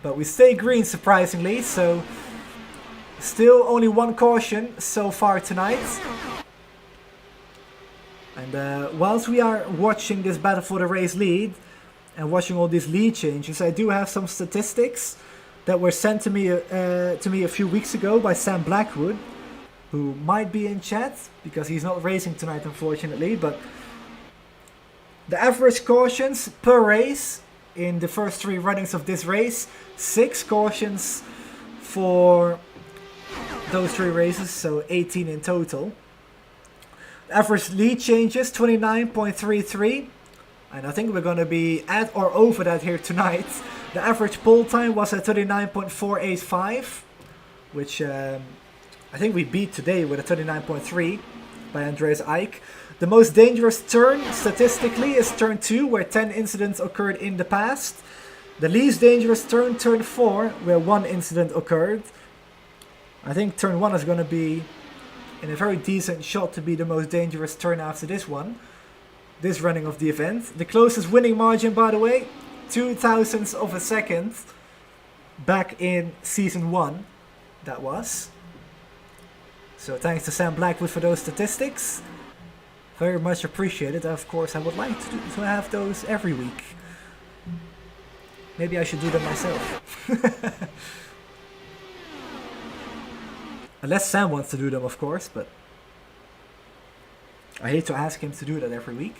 S1: But we stay green surprisingly, so still only one caution so far tonight. And whilst we are watching this battle for the race lead and watching all these lead changes, I do have some statistics that were sent to me a few weeks ago by Sam Blackwood, who might be in chat because he's not racing tonight unfortunately. But the average cautions per race in the first 3 runnings of this race, 6 cautions for those 3 races, so 18 in total. The average lead changes 29.33, and I think we're going to be at or over that here tonight. The average pole time was at 39.485, which I think we beat today with a 39.3 by Andreas Ike. The most dangerous turn statistically is turn 2, where 10 incidents occurred in the past. The least dangerous turn, turn 4, where 1 incident occurred. I think turn 1 is going to be in a very decent shot to be the most dangerous turn after this one. This running of the event. The closest winning margin, by the way, 0.02 of a second back in season 1. That was. So thanks to Sam Blackwood for those statistics. Very much appreciated. Of course, I would like to have those every week. Maybe I should do them myself. Unless Sam wants to do them, of course, but I hate to ask him to do that every week.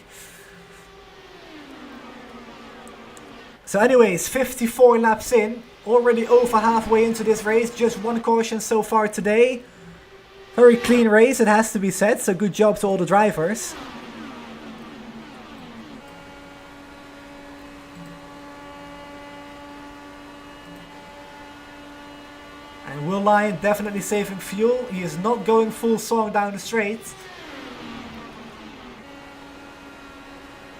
S1: So anyways, 54 laps in, already over halfway into this race, just 1 caution so far today. Very clean race, it has to be said, so good job to all the drivers. And Will Lyon definitely saving fuel. He is not going full song down the straight.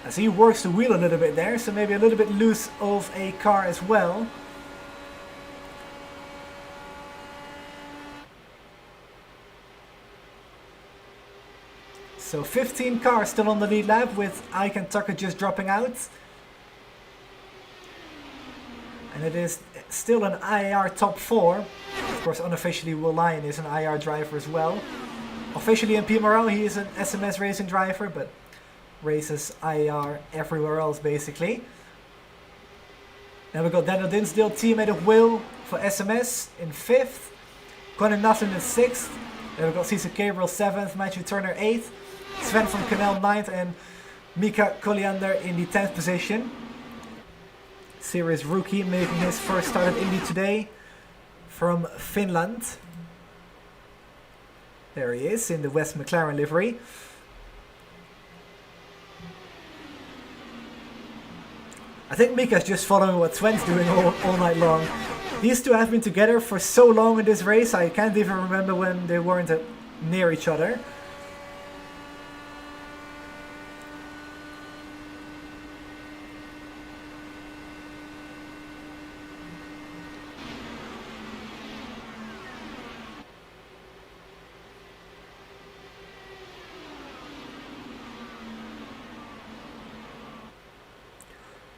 S1: As he works the wheel a little bit there, so maybe a little bit loose of a car as well. So 15 cars still on the lead lap with Ike and Tucker just dropping out. And it is still an IR top 4. Of course, unofficially Will Lyon is an IR driver as well. Officially in PMRL he is an SMS racing driver, but races IR everywhere else basically. Then we got Daniel Dinsdale, teammate of Will for SMS in 5th. Connor Nutlin in 6th. Then we got Cesar Gabriel 7th, Matthew Turner 8th. Sven from Canal 9th and Mika Colliander in the 10th position. Series rookie making his first start at Indy today from Finland. There he is in the West McLaren livery. I think Mika's just following what Sven's doing all night long. These two have been together for so long in this race, I can't even remember when they weren't near each other.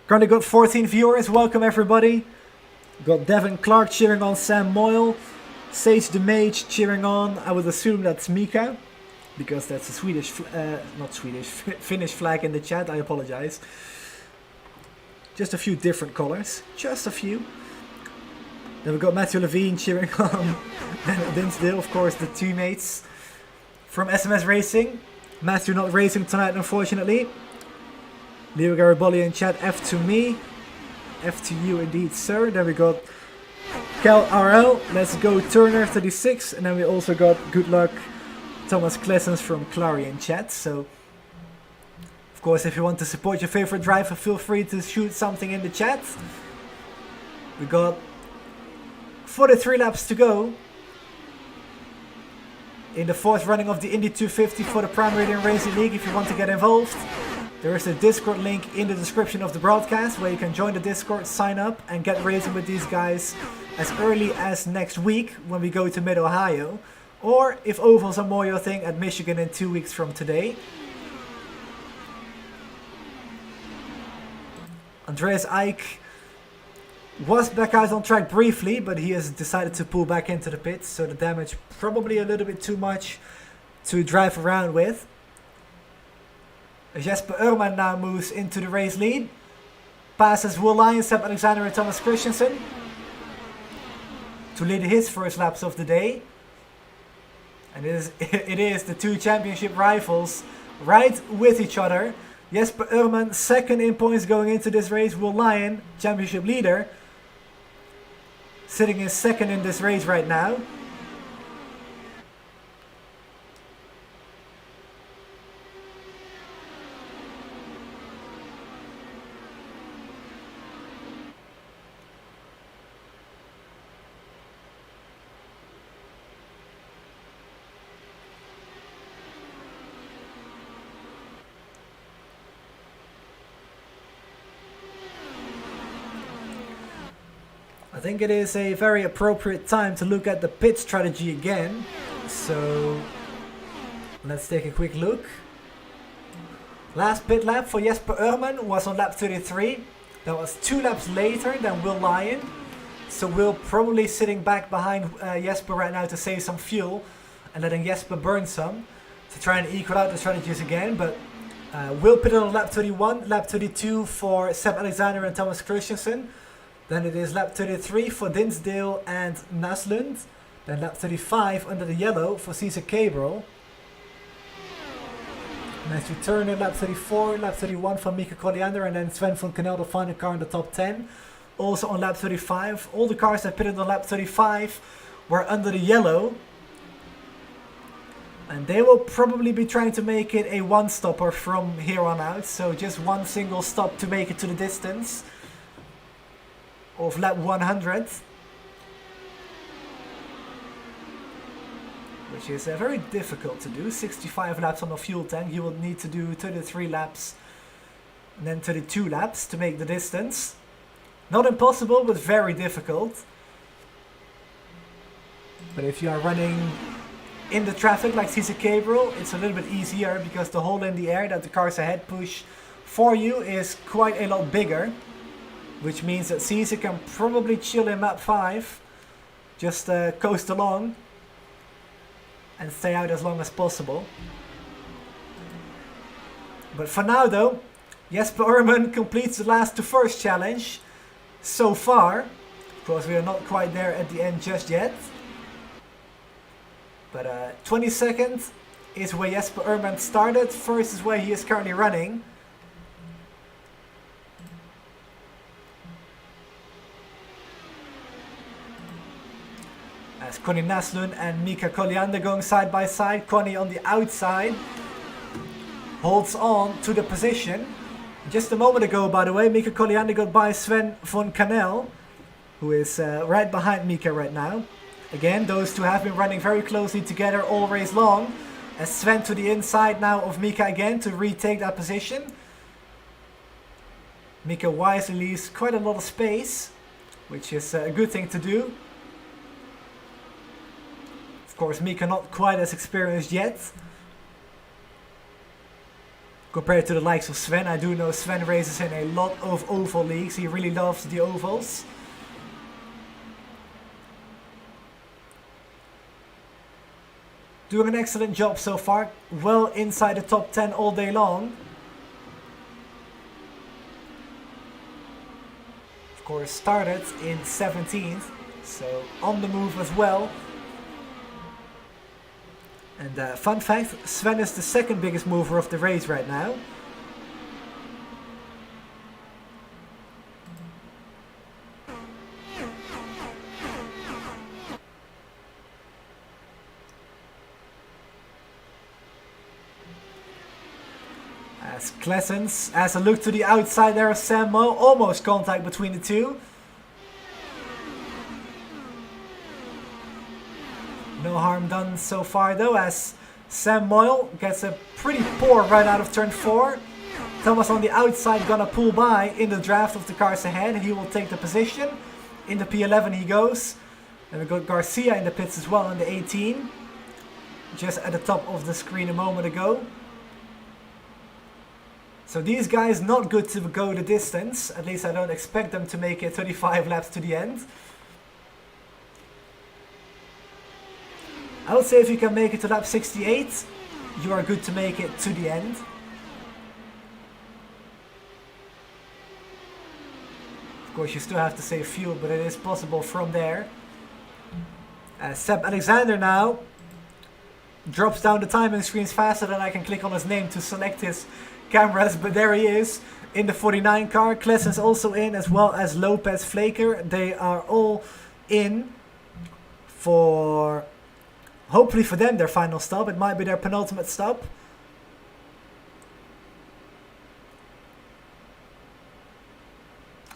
S1: Currently got 14 viewers, welcome everybody. Got Devin Clark cheering on Sam Moyle. Sage the Mage cheering on, I would assume that's Mika. Because that's a Swedish, Finnish flag in the chat, I apologize. Just a few different colors, just a few. Then we got Matthew Levine cheering on Daniel Dinsdale, of course the teammates from SMS Racing. Matthew not racing tonight unfortunately. Leo Garibaldi in chat, F to me. F to you indeed, sir. Then we got Cal RL, let's go Turner 36. And then we also got good luck Thomas Klessens from Clary in chat. So, of course, if you want to support your favorite driver, feel free to shoot something in the chat. We got 43 laps to go. in the 4th running of the Indy 250 for the Prime Meridian Racing League. If you want to get involved, there is a Discord link in the description of the broadcast where you can join the Discord, sign up and get racing with these guys as early as next week when we go to Mid-Ohio. Or if ovals are more your thing, at Michigan in 2 weeks from today. Andreas Eich was back out on track briefly, but he has decided to pull back into the pits, so the damage probably a little bit too much to drive around with. Jesper Urman now moves into the race lead. Passes Will Lyon, Seb Alexander and Thomas Christensen to lead his first laps of the day. And it is the two championship rivals right with each other. Jesper Urman second in points going into this race. Will Lyon, championship leader, sitting in second in this race right now. I think it is a very appropriate time to look at the pit strategy again. So let's take a quick look. Last pit lap for Jesper Urman was on lap 33. That was 2 laps later than Will Lyon. So Will probably sitting back behind Jesper right now to save some fuel and letting Jesper burn some to try and equal out the strategies again. But Will pitted on lap 31, lap 32 for Seb Alexander and Thomas Christensen. Then it is lap 33 for Dinsdale and Naslund. Then lap 35 under the yellow for Cesar Cabral. Nice return in lap 34, lap 31 for Mika Colliander, and then Sven van Canel, the final car in the top 10. Also on lap 35. All the cars that pitted on lap 35 were under the yellow. And they will probably be trying to make it a one-stopper from here on out. So just one single stop to make it to the distance of lap 100, which is very difficult to do. 65 laps on a fuel tank. You will need to do 33 laps and then 32 laps to make the distance. Not impossible, but very difficult. But if you are running in the traffic like Cesar Cabral, it's a little bit easier because the hole in the air that the cars ahead push for you is quite a lot bigger. Which means that Cesar can probably chill in map 5. Just coast along. And stay out as long as possible. But for now though, Jesper Urman completes the last to first challenge. So far. Of course we are not quite there at the end just yet. But 22nd is where Jesper Urman started. First is where he is currently running. As Connie Naslund and Mika Colliander going side by side. Connie on the outside holds on to the position. Just a moment ago, by the way, Mika Colliander got by Sven van Canel, who is right behind Mika right now. Again, those two have been running very closely together all race long. As Sven to the inside now of Mika again to retake that position. Mika wisely leaves quite a lot of space, which is a good thing to do. Of course, Mika not quite as experienced yet compared to the likes of Sven. I do know Sven races in a lot of oval leagues. He really loves the ovals. Doing an excellent job so far. Well inside the top 10 all day long. Of course, started in 17th, so on the move as well. And fun fact, Sven is the second biggest mover of the race right now. As Klessens has a look to the outside there of Sam Moe, almost contact between the two. No harm done done so far though, as Sam Moyle gets a pretty poor run out of turn 4. Thomas on the outside gonna pull by in the draft of the cars ahead. He will take the position. In the P11 he goes. And we got Garcia in the pits as well in the 18. Just at the top of the screen a moment ago. So these guys not good to go the distance. At least I don't expect them to make it 35 laps to the end. I would say if you can make it to lap 68, you are good to make it to the end. Of course you still have to save fuel, but it is possible from there. Seb Alexander now drops down the timing screens faster than I can click on his name to select his cameras, but there he is in the 49 car. Klessen's also in, as well as Lopez Flaker. They are all in for, hopefully for them, their final stop. It might be their penultimate stop.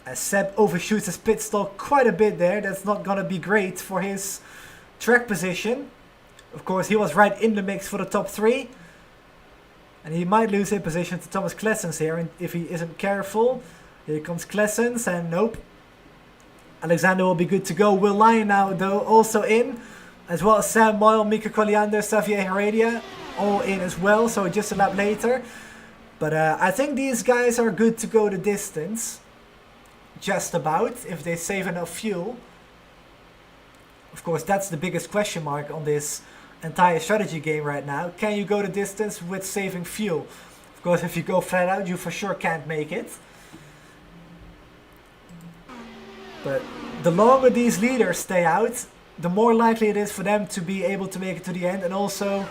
S1: As Seb overshoots his pit stop quite a bit there. That's not going to be great for his track position. Of course, he was right in the mix for the top 3. And he might lose his position to Thomas Klessens here, and if he isn't careful. Here comes Klessens, and nope. Alexander will be good to go. Will Lyon now, though, also in. As well as Sam Moyle, Mika Colliander, Xavier Heredia, all in as well. So just a lap later. But I think these guys are good to go the distance. Just about, if they save enough fuel. Of course, that's the biggest question mark on this entire strategy game right now. Can you go the distance with saving fuel? Of course, if you go flat out, you for sure can't make it. But the longer these leaders stay out, the more likely it is for them to be able to make it to the end and also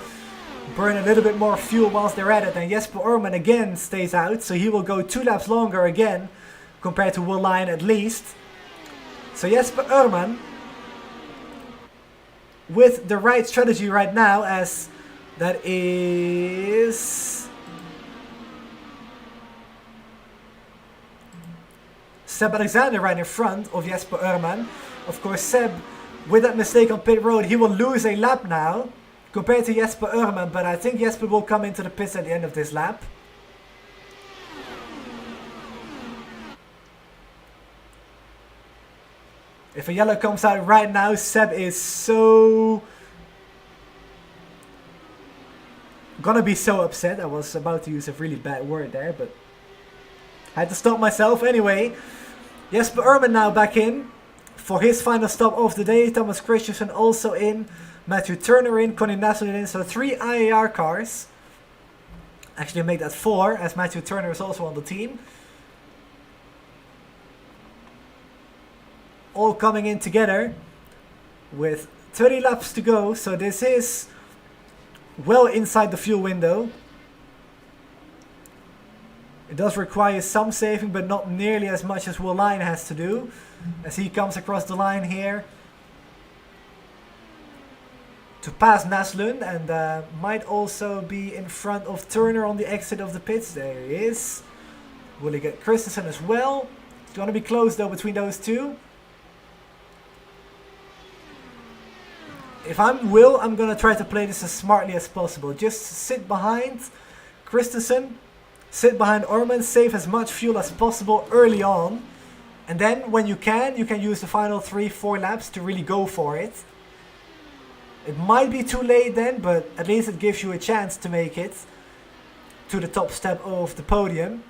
S1: burn a little bit more fuel whilst they're at it. And Jesper Urman again stays out, so he will go 2 laps longer again compared to Will Lyon at least. So Jesper Urman, with the right strategy right now, as that is Seb Alexander right in front of Jesper Urman. Of course, Seb, with that mistake on pit road, he will lose a lap now compared to Jesper Urman, but I think Jesper will come into the pits at the end of this lap. If a yellow comes out right now, Seb is so gonna be so upset. I was about to use a really bad word there, but I had to stop myself anyway. Jesper Urman now back in for his final stop of the day. Thomas Christensen also in. Matthew Turner in. Connie Naslund in. So 3 IAR cars. Actually make that 4, as Matthew Turner is also on the team. All coming in together with 30 laps to go, so this is well inside the fuel window. It does require some saving, but not nearly as much as Will Lyon has to do, as he comes across the line here to pass Naslund, and might also be in front of Turner on the exit of the pits. There he is. Will he get Christensen as well? It's going to be close though between those two. If I'm Will, I'm going to try to play this as smartly as possible. Just sit behind Christensen, sit behind Urman, save as much fuel as possible early on. And then when you can use the final 3-4 laps to really go for it. It might be too late then, but at least it gives you a chance to make it to the top step of the podium.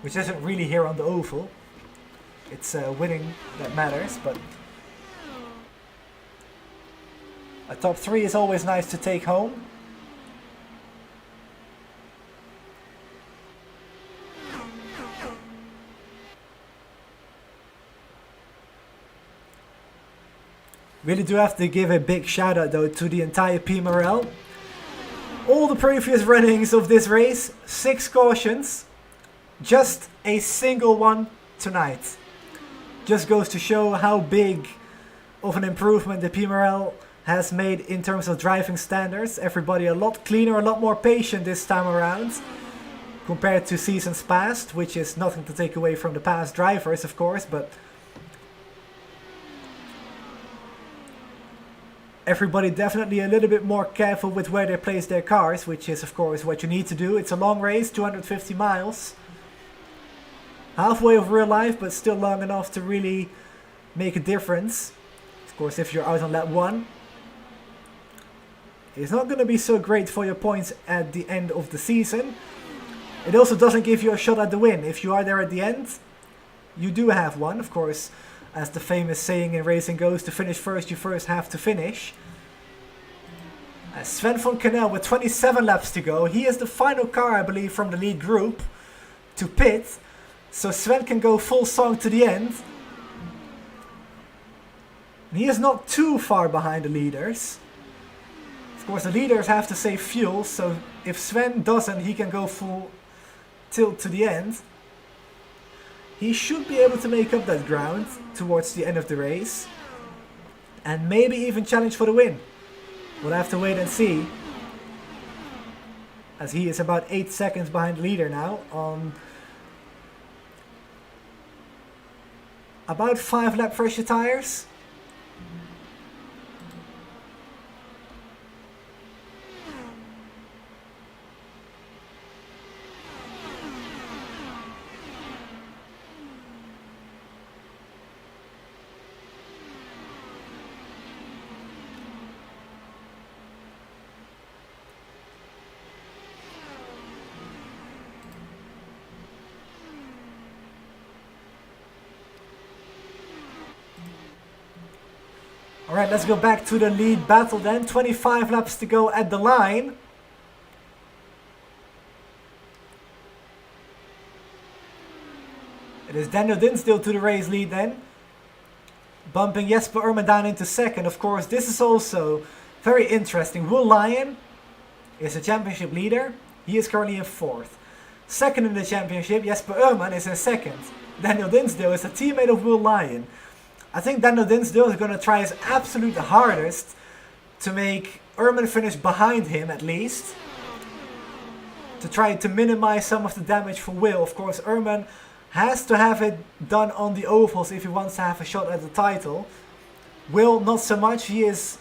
S1: Which isn't really here on the oval. It's winning that matters, but a top 3 is always nice to take home. Really do have to give a big shout out though to the entire PMRL. All the previous runnings of this race, 6 cautions, just a single one tonight. Just goes to show how big of an improvement the PMRL has made in terms of driving standards. Everybody a lot cleaner, a lot more patient this time around compared to seasons past, which is nothing to take away from the past drivers, of course, but Everybody definitely a little bit more careful with where they place their cars, which is of course what you need to do. It's a long race, 250 miles. Halfway of real life, but still long enough to really make a difference. Of course, if you're out on lap 1. It's not going to be so great for your points at the end of the season. It also doesn't give you a shot at the win. If you are there at the end, you do have one. Of course, as the famous saying in racing goes, to finish first, you first have to finish. Sven von Kanel with 27 laps to go. He is the final car, I believe, from the lead group to pit. So Sven can go full song to the end. And he is not too far behind the leaders. Of course, the leaders have to save fuel, so if Sven doesn't, he can go full tilt to the end. He should be able to make up that ground towards the end of the race. And maybe even challenge for the win. We'll have to wait and see. As he is about 8 seconds behind the leader now on about 5 lap pressure tires. Alright, let's go back to the lead battle then. 25 laps to go at the line. It is Daniel Dinsdale to the race lead then. Bumping Jesper Ullmann down into second. Of course, this is also very interesting. Will Lyon is the championship leader. He is currently in 4th. Second in the championship, Jesper Ullmann is in 2nd. Daniel Dinsdale is a teammate of Will Lyon. I think Daniel Dinsdale is going to try his absolute hardest to make Ullmann finish behind him at least. To try to minimize some of the damage for Will. Of course, Ullmann has to have it done on the ovals if he wants to have a shot at the title. Will, not so much. He is,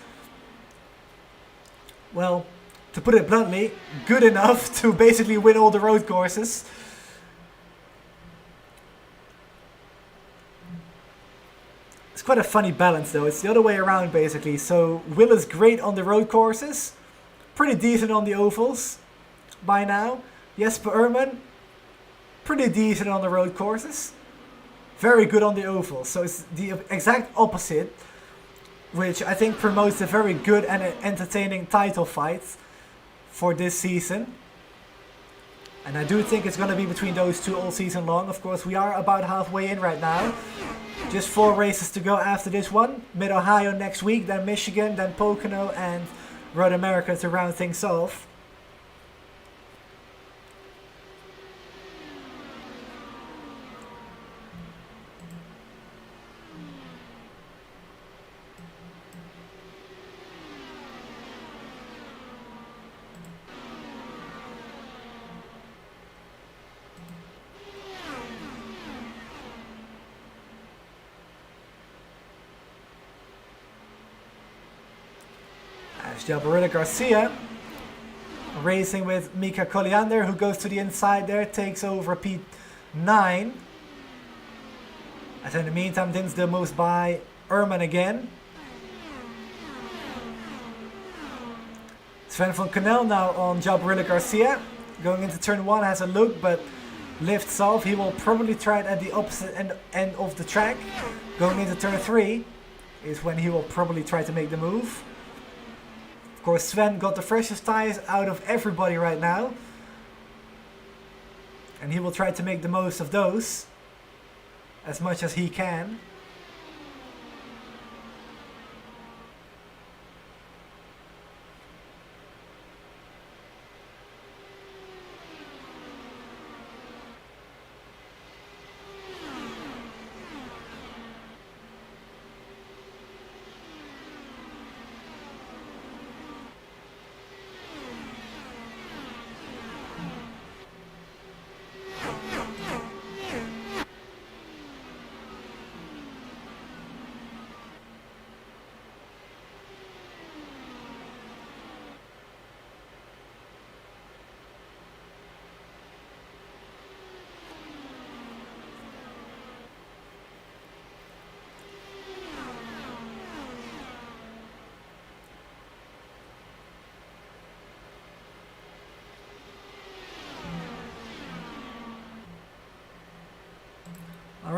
S1: well, to put it bluntly, good enough to basically win all the road courses. It's quite a funny balance though, it's the other way around basically. So Will is great on the road courses, pretty decent on the ovals by now. Jesper Ullmann, pretty decent on the road courses, very good on the ovals. So it's the exact opposite, which I think promotes a very good and entertaining title fight for this season. And I do think it's going to be between those two all season long. Of course, we are about halfway in right now. Just 4 races to go after this one. Mid-Ohio next week, then Michigan, then Pocono and Road America to round things off. Gabriela Garcia racing with Mika Colliander, who goes to the inside there, takes over P9. As in the meantime, Dinsdale moves by Ullmann again. Sven von Kanel now on Gabriela Garcia. Going into turn 1, has a look, but lifts off. He will probably try it at the opposite end of the track. Going into turn 3 is when he will probably try to make the move. Of course, Sven got the freshest tires out of everybody right now. And he will try to make the most of those as much as he can.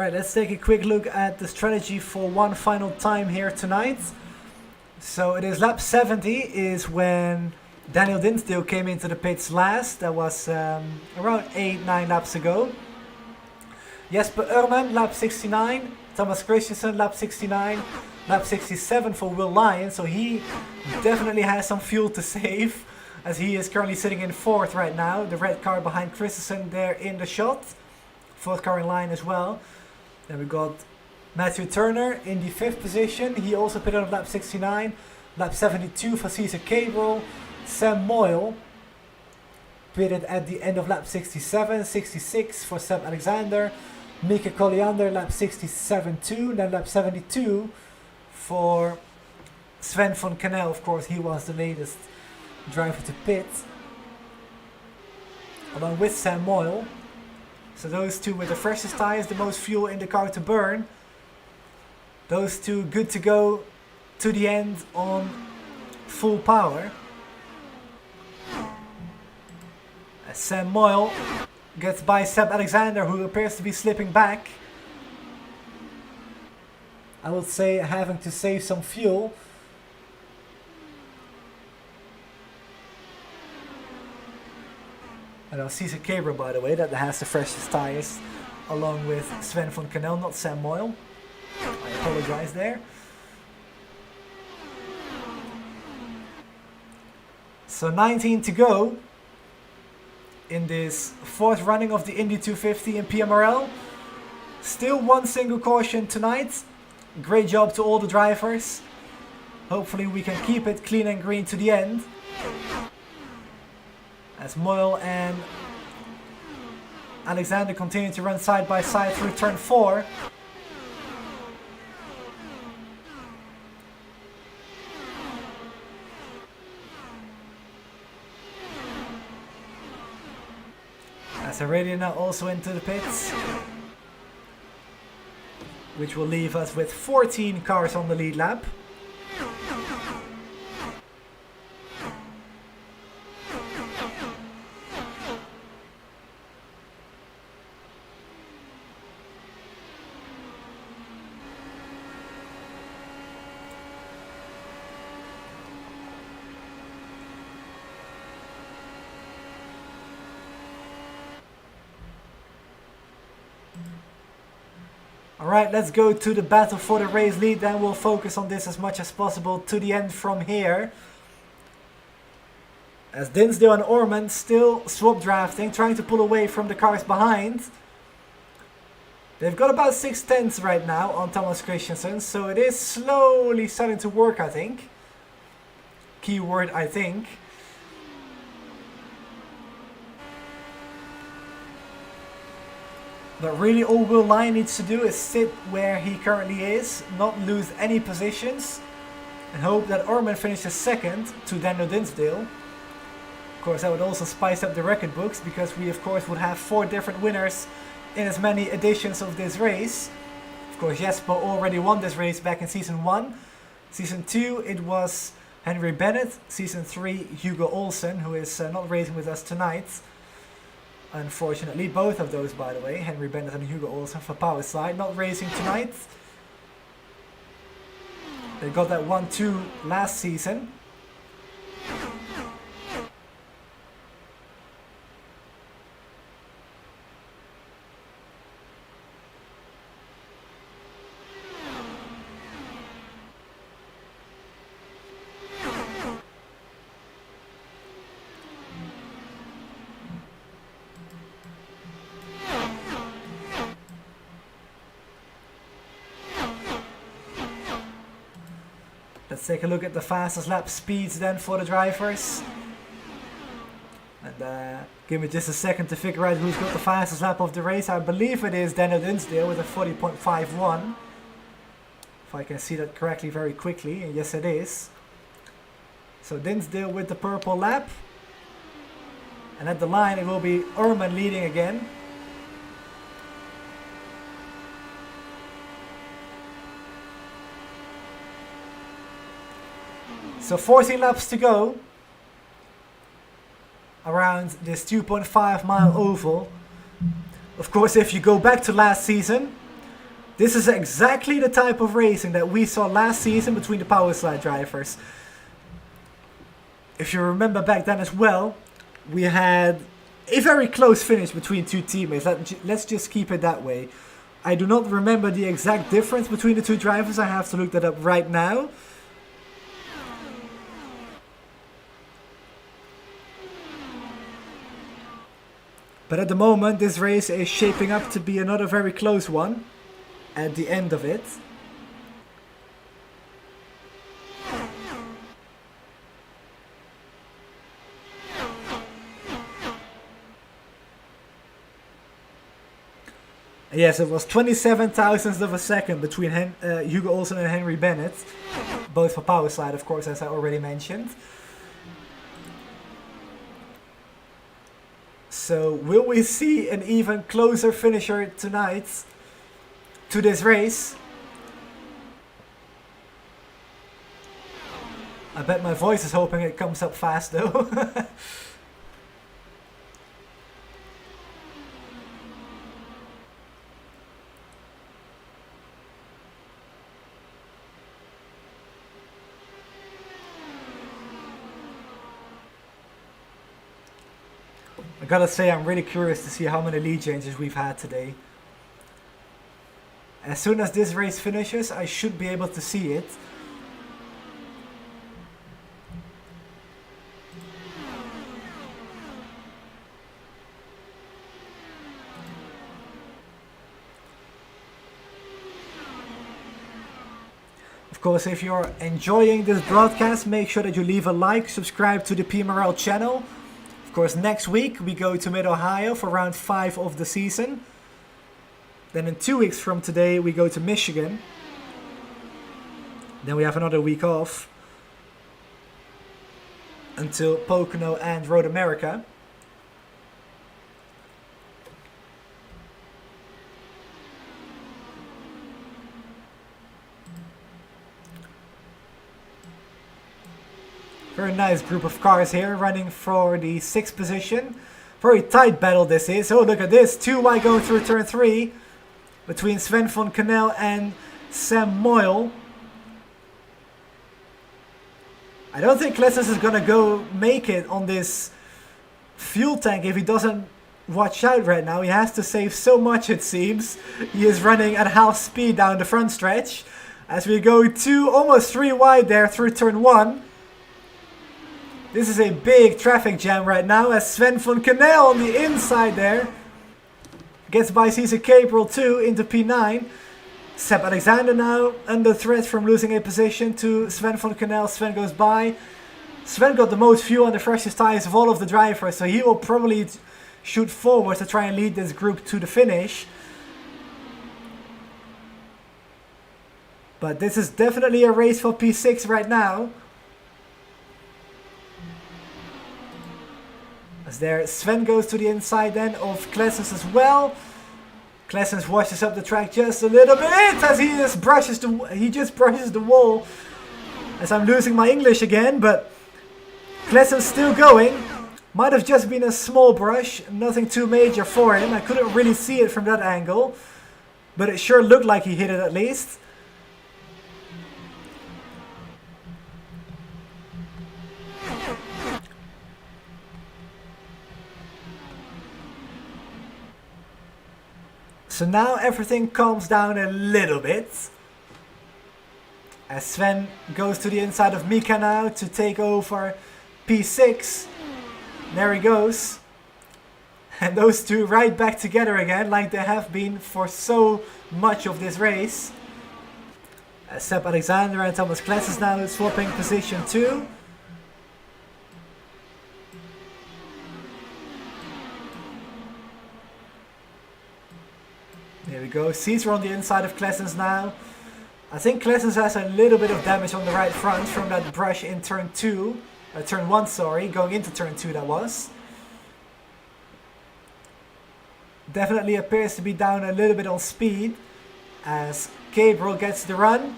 S1: Alright, let's take a quick look at the strategy for one final time here tonight. So it is lap 70 is when Daniel Dinsdale came into the pits last. That was around 8-9 laps ago. Jesper Urman, lap 69. Thomas Christensen, lap 69. Lap 67 for Will Lyon. So he definitely has some fuel to save, as he is currently sitting in 4th right now. The red car behind Christensen there in the shot. 4th car in line as well. Then we got Matthew Turner in the 5th position. He also pitted on lap 69. Lap 72 for Cesar Cabrel. Sam Moyle pitted at the end of lap 67. 66 for Seb Alexander. Mika Colliander lap 67 too. Then lap 72 for Sven von Kanel. Of course, he was the latest driver to pit, along with Sam Moyle. So those two with the freshest tires, the most fuel in the car to burn. Those two good to go to the end on full power. As Sam Moyle gets by Seb Alexander, who appears to be slipping back. I would say having to save some fuel. And now Cesar Cabrel, by the way, that has the freshest tires, along with Sven von Kanel, not Sam Moyle. I apologize there. So 19 to go in this 4th running of the Indy 250 in PMRL. Still one single caution tonight. Great job to all the drivers. Hopefully we can keep it clean and green to the end, as Moyle and Alexander continue to run side by side through turn 4. As Aradia now also into the pits, which will leave us with 14 cars on the lead lap. Alright, let's go to the battle for the race lead, then we'll focus on this as much as possible to the end from here. As Dinsdale and Orman still swap drafting, trying to pull away from the cars behind. They've got about 6/10 right now on Thomas Christensen, so it is slowly starting to work, I think. Keyword, I think. But really all Will Lyon needs to do is sit where he currently is, not lose any positions, and hope that Orman finishes 2nd to Daniel Dinsdale. Of course, that would also spice up the record books, because we of course would have 4 different winners in as many editions of this race. Of course, Jesper already won this race back in Season 1. Season 2 it was Henry Bennett. Season 3 Hugo Olsen, who is not racing with us tonight. Unfortunately, both of those, by the way, Henry Bennett and Hugo Olsen for Power Slide, not racing tonight. They got that 1-2 last season. Let's take a look at the fastest lap speeds then for the drivers. And give me just a second to figure out who's got the fastest lap of the race. I believe it is Daniel Dinsdale with a 40.51. If I can see that correctly very quickly. And yes, it is. So Dinsdale with the purple lap. And at the line it will be Urman leading again. So 14 laps to go around this 2.5 mile oval. Of course, if you go back to last season, This is exactly the type of racing that we saw last season between the power slide drivers. If you remember back then as well, we had a very close finish between two teammates. Let's just keep it that way. I do not remember the exact difference between the two drivers. I have to look that up right now. But at the moment, this race is shaping up to be another very close one at the end of it. Yes, it was 27 thousandths of a second between Hugo Olsen and Henry Bennett. Both for power slide, of course, as I already mentioned. So, will we see an even closer finisher tonight to this race? I bet my voice is hoping it comes up fast though. I gotta say, I'm really curious to see how many lead changes we've had today. As soon as this race finishes, I should be able to see it. Of course, if you're enjoying this broadcast, make sure that you leave a like, subscribe to the PMRL channel. Of course, next week we go to Mid-Ohio for round 5 of the season. Then in 2 weeks from today we go to Michigan. Then we have another week off until Pocono and Road America. Very nice group of cars here running for the 6th position. Very tight battle this is. Oh, look at this. 2 wide going through turn 3 between Sven von Kanel and Sam Moyle. I don't think Klessens is going to go make it on this fuel tank if he doesn't watch out right now. He has to save so much, it seems. He is running at half speed down the front stretch as we go 2, almost 3 wide there through turn 1. This is a big traffic jam right now as Sven von Kanel on the inside there gets by Cesar Cabrel too into P9. Seb Alexander now under threat from losing a position to Sven von Kanel. Sven goes by. Sven got the most fuel and the freshest tires of all of the drivers, so he will probably shoot forward to try and lead this group to the finish. But this is definitely a race for P6 right now. As there, Sven goes to the inside then of Klessens as well. Klessens washes up the track just a little bit as he just brushes the wall. As I'm losing my English again, but Klessens still going. Might have just been a small brush, nothing too major for him. I couldn't really see it from that angle, but it sure looked like he hit it at least. So now everything calms down a little bit. As Sven goes to the inside of Mika now to take over P6. There he goes. And those two right back together again like they have been for so much of this race. As Seb Alexander and Thomas Klessens now swapping position too. There we go. Caesar on the inside of Klessens now. I think Klessens has a little bit of damage on the right front from that brush in turn 1, sorry, going into turn 2 that was. Definitely appears to be down a little bit on speed as Gabriel gets the run.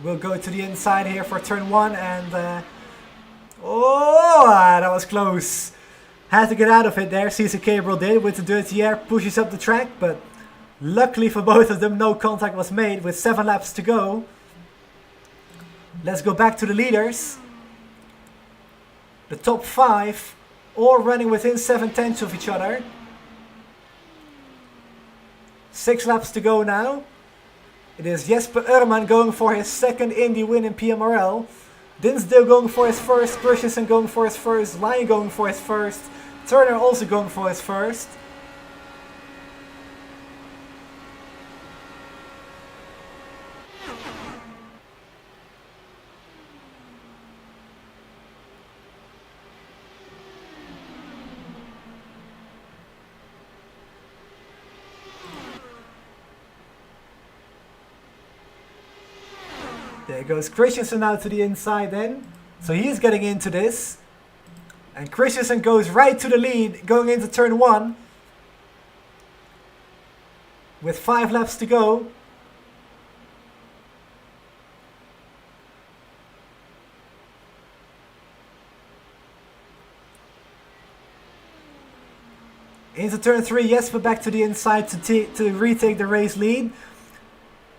S1: We'll go to the inside here for turn 1 and oh, that was close. Had to get out of it there, Cesar Gabriel did with the dirty air, pushes up the track, but Luckily for both of them, no contact was made with 7 laps to go. Let's go back to the leaders. The top 5 all running within 7/10 of each other. 6 laps to go now. It is Jesper Urman going for his second Indy win in PMRL. Dinsdale going for his first. Christensen going for his first. Lyon going for his first. Turner also going for his first. There goes Christensen now to the inside then. So he is getting into this. And Christensen goes right to the lead going into turn 1. With 5 laps to go. Into turn 3, Jesper back to the inside to retake the race lead.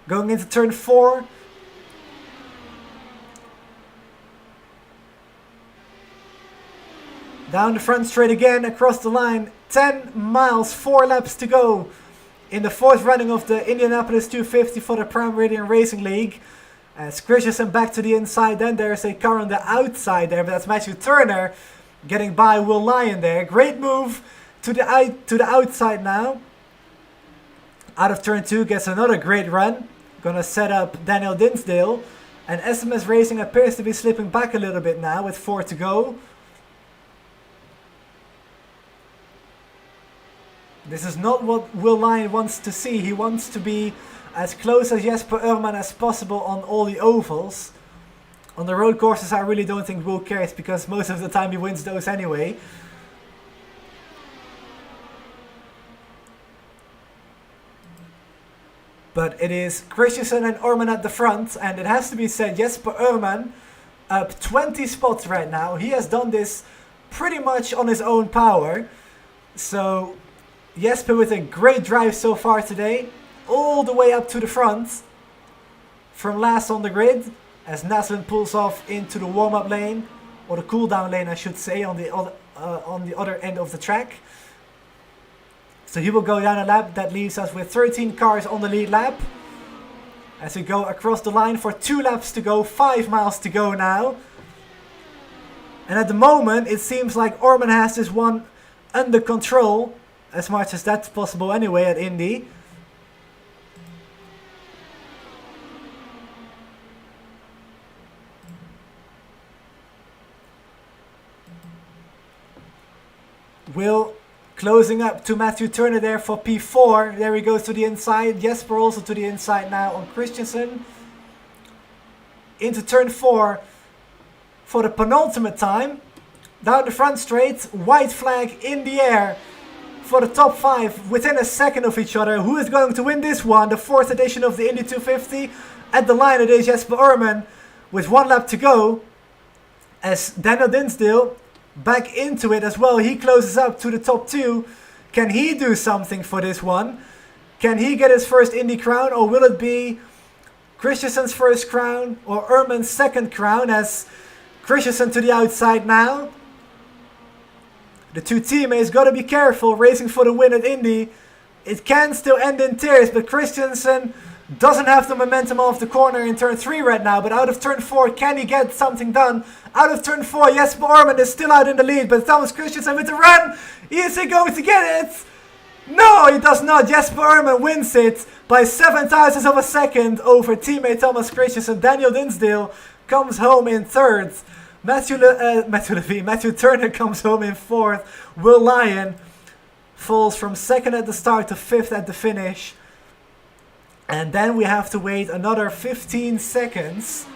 S1: Going into turn 4. Down the front straight again, across the line. 10 miles, 4 laps to go in the 4th running of the Indianapolis 250 for the Prime Meridian Racing League. As Christensen back to the inside, then there's a car on the outside there, but that's Matthew Turner getting by Will Lyon there. Great move to the outside now. Out of turn 2 gets another great run. Gonna set up Daniel Dinsdale. And SMS Racing appears to be slipping back a little bit now with 4 to go. This is not what Will Lyon wants to see. He wants to be as close as Jesper Urman as possible on all the ovals. On the road courses, I really don't think Will cares because most of the time he wins those anyway. But it is Christensen and Urman at the front, and it has to be said, Jesper Urman up 20 spots right now. He has done this pretty much on his own power. So Jesper with a great drive so far today, all the way up to the front, from last on the grid, as Naslund pulls off into the warm-up lane, or the cool-down lane I should say, on the other end of the track. So he will go down a lap. That leaves us with 13 cars on the lead lap. As we go across the line for 2 laps to go, 5 miles to go now. And at the moment, it seems like Urman has this one under control. As much as that's possible anyway at Indy. Will closing up to Matthew Turner there for P4. There he goes to the inside. Jesper also to the inside now on Christensen. Into turn 4 for the penultimate time. Down the front straight. White flag in the air. For the top 5 within a second of each other. Who is going to win this one? The 4th edition of the Indy 250. At the line it is Jesper Urman with 1 lap to go. As Daniel Dinsdale back into it as well. He closes up to the top 2. Can he do something for this one? Can he get his first Indy crown? Or will it be Christensen's first crown? Or Urman's second crown? As Christensen to the outside now. The 2 teammates got to be careful racing for the win at Indy. It can still end in tears, but Christensen doesn't have the momentum off the corner in turn 3 right now. But out of turn 4, can he get something done? Out of turn 4, Jesper Urman is still out in the lead, but Thomas Christensen with the run. Is he going to get it? No, he does not. Jesper Urman wins it by 0.07 of a second over teammate Thomas Christensen. Daniel Dinsdale comes home in 3rd. Matthew Turner comes home in 4th. Will Lyon falls from 2nd at the start to 5th at the finish. And then we have to wait another 15 seconds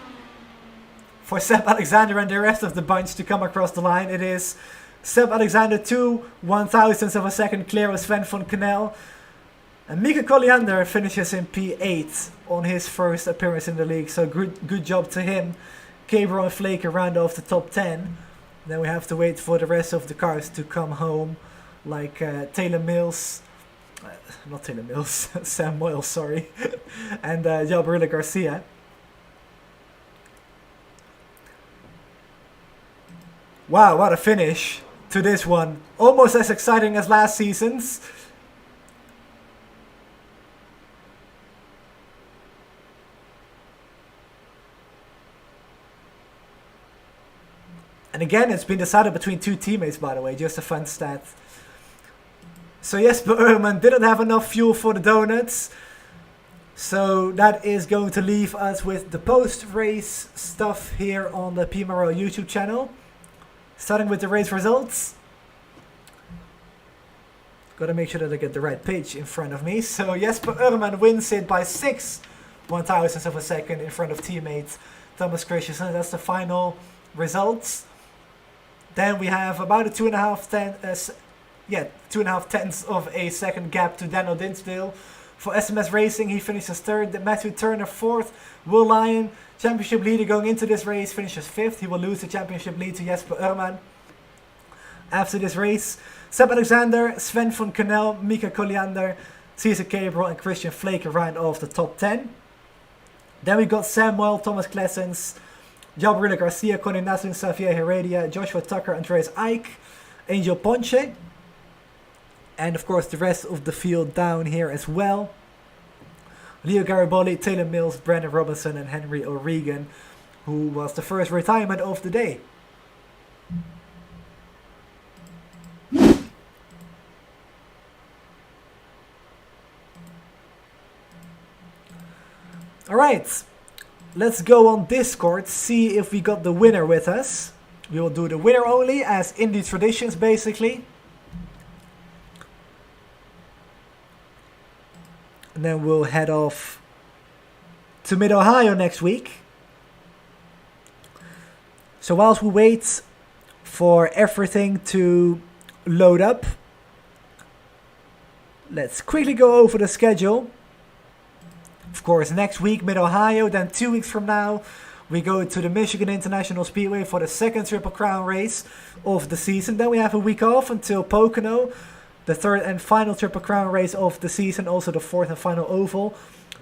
S1: for Seb Alexander and the rest of the bunch to come across the line. It is Seb Alexander 2/1000ths of a second clear of Sven von Kanel. And Mika Colliander finishes in P8 on his first appearance in the league. So good job to him. Cabral and Flaker round off the top 10. Then we have to wait for the rest of the cars to come home, like Taylor Mills not Taylor Mills, Sam Moyle, sorry, and Gabriel Garcia. Wow, what a finish to this one. Almost as exciting as last season's. And again, it's been decided between two teammates, by the way, just a fun stat. So Jesper Ehrman didn't have enough fuel for the donuts. So that is going to leave us with the post-race stuff here on the PMRL YouTube channel. Starting with the race results. Gotta make sure that I get the right page in front of me. So Jesper Ehrman wins it by 6 1/1000ths of a second in front of teammate Thomas Christensen. That's the final results. Then we have about a 2.5 tenths of a second gap to Daniel Dinsdale. For SMS Racing, he finishes 3rd. Matthew Turner 4th. Will Lyon, championship leader going into this race, finishes 5th. He will lose the championship lead to Jesper Ehrman after this race. Seb Alexander, Sven von Canel, Mika Colliander, Cesar Cabral and Christian Flake round off the top 10. Then we got Sam Moyle, Thomas Klessens, Gabriel Garcia, Connie Naslin, Xavier Heredia, Joshua Tucker, Andreas Eich, Angel Ponce. And of course the rest of the field down here as well. Leo Garibaldi, Taylor Mills, Brandon Robinson and Henry O'Regan, who was the first retirement of the day. Alright, let's go on Discord, see if we got the winner with us. We will do the winner only as Indy traditions basically. And then we'll head off to Mid-Ohio next week. So whilst we wait for everything to load up, let's quickly go over the schedule. Of course, next week, Mid-Ohio. Then 2 weeks from now, we go to the Michigan International Speedway for the second Triple Crown race of the season. Then we have a week off until Pocono, the third and final Triple Crown race of the season, also the fourth and final oval.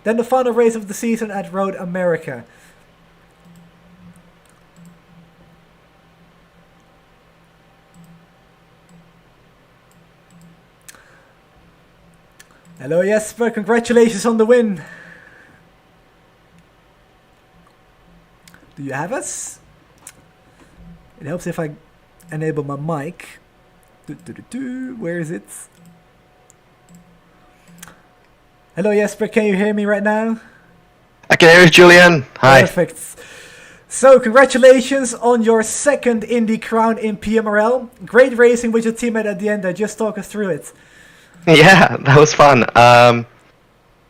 S1: Then the final race of the season at Road America. Hello Jesper, congratulations on the win. Do you have us? It helps if I enable my mic. Where is it? Hello Jesper, can you hear me right now?
S2: I can hear you, Julian. Hi.
S1: Perfect. So congratulations on your second Indy crown in PMRL. Great racing with your teammate at the end there. Just talk us through it.
S2: Yeah, that was fun.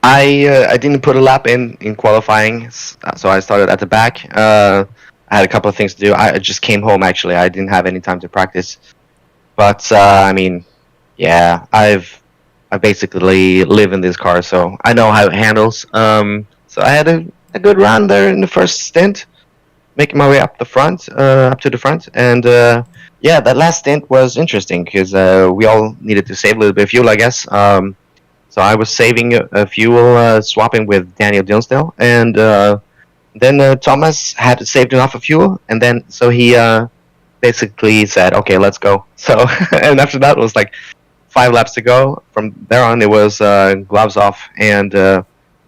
S2: I didn't put a lap in qualifying, so I started at the back. I had a couple of things to do. I just came home, actually. I didn't have any time to practice. But, I mean, yeah, I basically live in this car, so I know how it handles. So I had a good run there in the first stint, making my way up to the front. And, yeah, that last stint was interesting, because we all needed to save a little bit of fuel, I guess. So I was saving fuel, swapping with Daniel Dinsdale, and then Thomas had saved enough of fuel, and then so he basically said, "Okay, let's go." So and after that it was like 5 laps to go. From there on, it was gloves off, and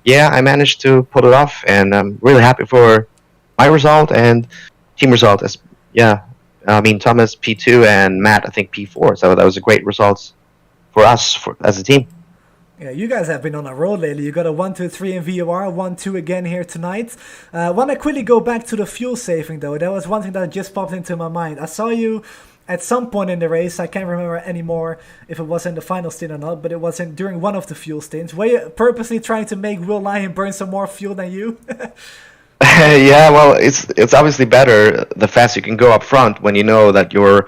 S2: yeah, I managed to pull it off, and I'm really happy for my result and team result. Yeah, I mean Thomas P2 and Matt I think P4. So that was a great results for us as a team.
S1: Yeah, you guys have been on a roll lately. You got a 1-2-3 in VOR, 1-2 again here tonight. Want to quickly go back to the fuel saving though. That was one thing that just popped into my mind. I saw you at some point in the race. I can't remember anymore if it was in the final stint or not, but it was during one of the fuel stints. Were you purposely trying to make Will Lyon burn some more fuel than you?
S2: Yeah, well, it's obviously better the faster you can go up front when you know that your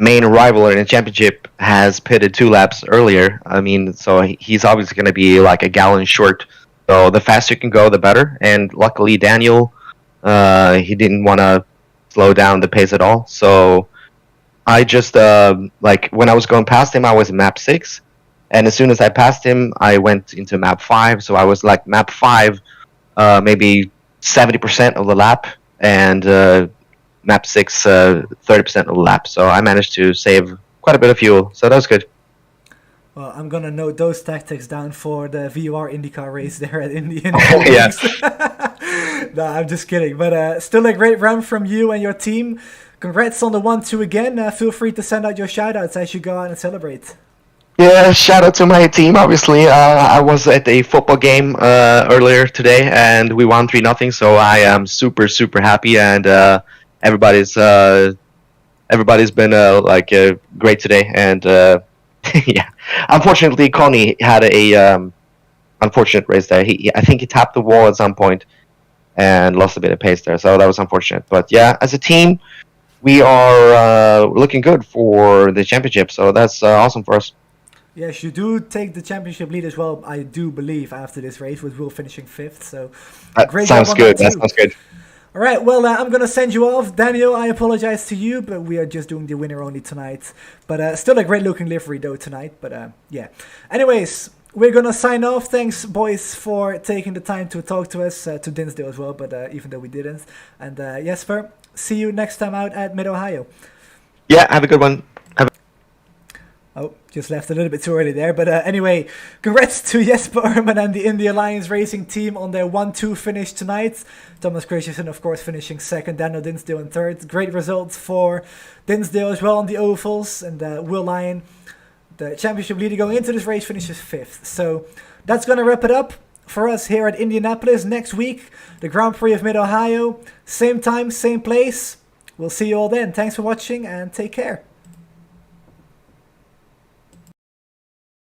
S2: main rival in the championship has pitted 2 laps earlier. I mean, so he's obviously going to be like a gallon short. So the faster you can go, the better. And luckily, Daniel, he didn't want to slow down the pace at all. So I just, like, when I was going past him, I was in map 6. And as soon as I passed him, I went into map 5. So I was like map 5, maybe 70% of the lap, and map 6, 30% of the lap. So I managed to save quite a bit of fuel. So that was good.
S1: Well, I'm gonna note those tactics down for the VUR IndyCar race there at Indianapolis.
S2: Yeah.
S1: No, I'm just kidding. But still a great run from you and your team. Congrats on the 1-2 again. Feel free to send out your shoutouts as you go out and celebrate.
S2: Yeah, shout out to my team. Obviously, I was at a football game earlier today, and we won 3-0. So I am super happy, and everybody's been great today. And yeah, unfortunately, Connie had a unfortunate race there. I think he tapped the wall at some point and lost a bit of pace there. So that was unfortunate. But yeah, as a team, we are looking good for the championship. So that's awesome for us.
S1: Yes, you do take the championship lead as well, I do believe, after this race, with Will finishing 5th. So, great
S2: sounds
S1: job on
S2: good.
S1: that
S2: That sounds good.
S1: All right, well, I'm going to send you off. Daniel, I apologize to you, but we are just doing the winner only tonight. But still a great-looking livery, though, tonight. But, yeah. Anyways, we're going to sign off. Thanks, boys, for taking the time to talk to us, to Dinsdale as well, but even though we didn't. And, Jesper, see you next time out at Mid-Ohio.
S2: Yeah, have a good one.
S1: Oh, just left a little bit too early there. But anyway, congrats to Jesper Urman and the Indy Alliance Racing team on their 1-2 finish tonight. Thomas Christensen, of course, finishing 2nd. Daniel Dinsdale in 3rd. Great results for Dinsdale as well on the ovals. And Will Lyon, the championship leader going into this race, finishes 5th. So that's going to wrap it up for us here at Indianapolis. Next week, the Grand Prix of Mid-Ohio. Same time, same place. We'll see you all then. Thanks for watching and take care.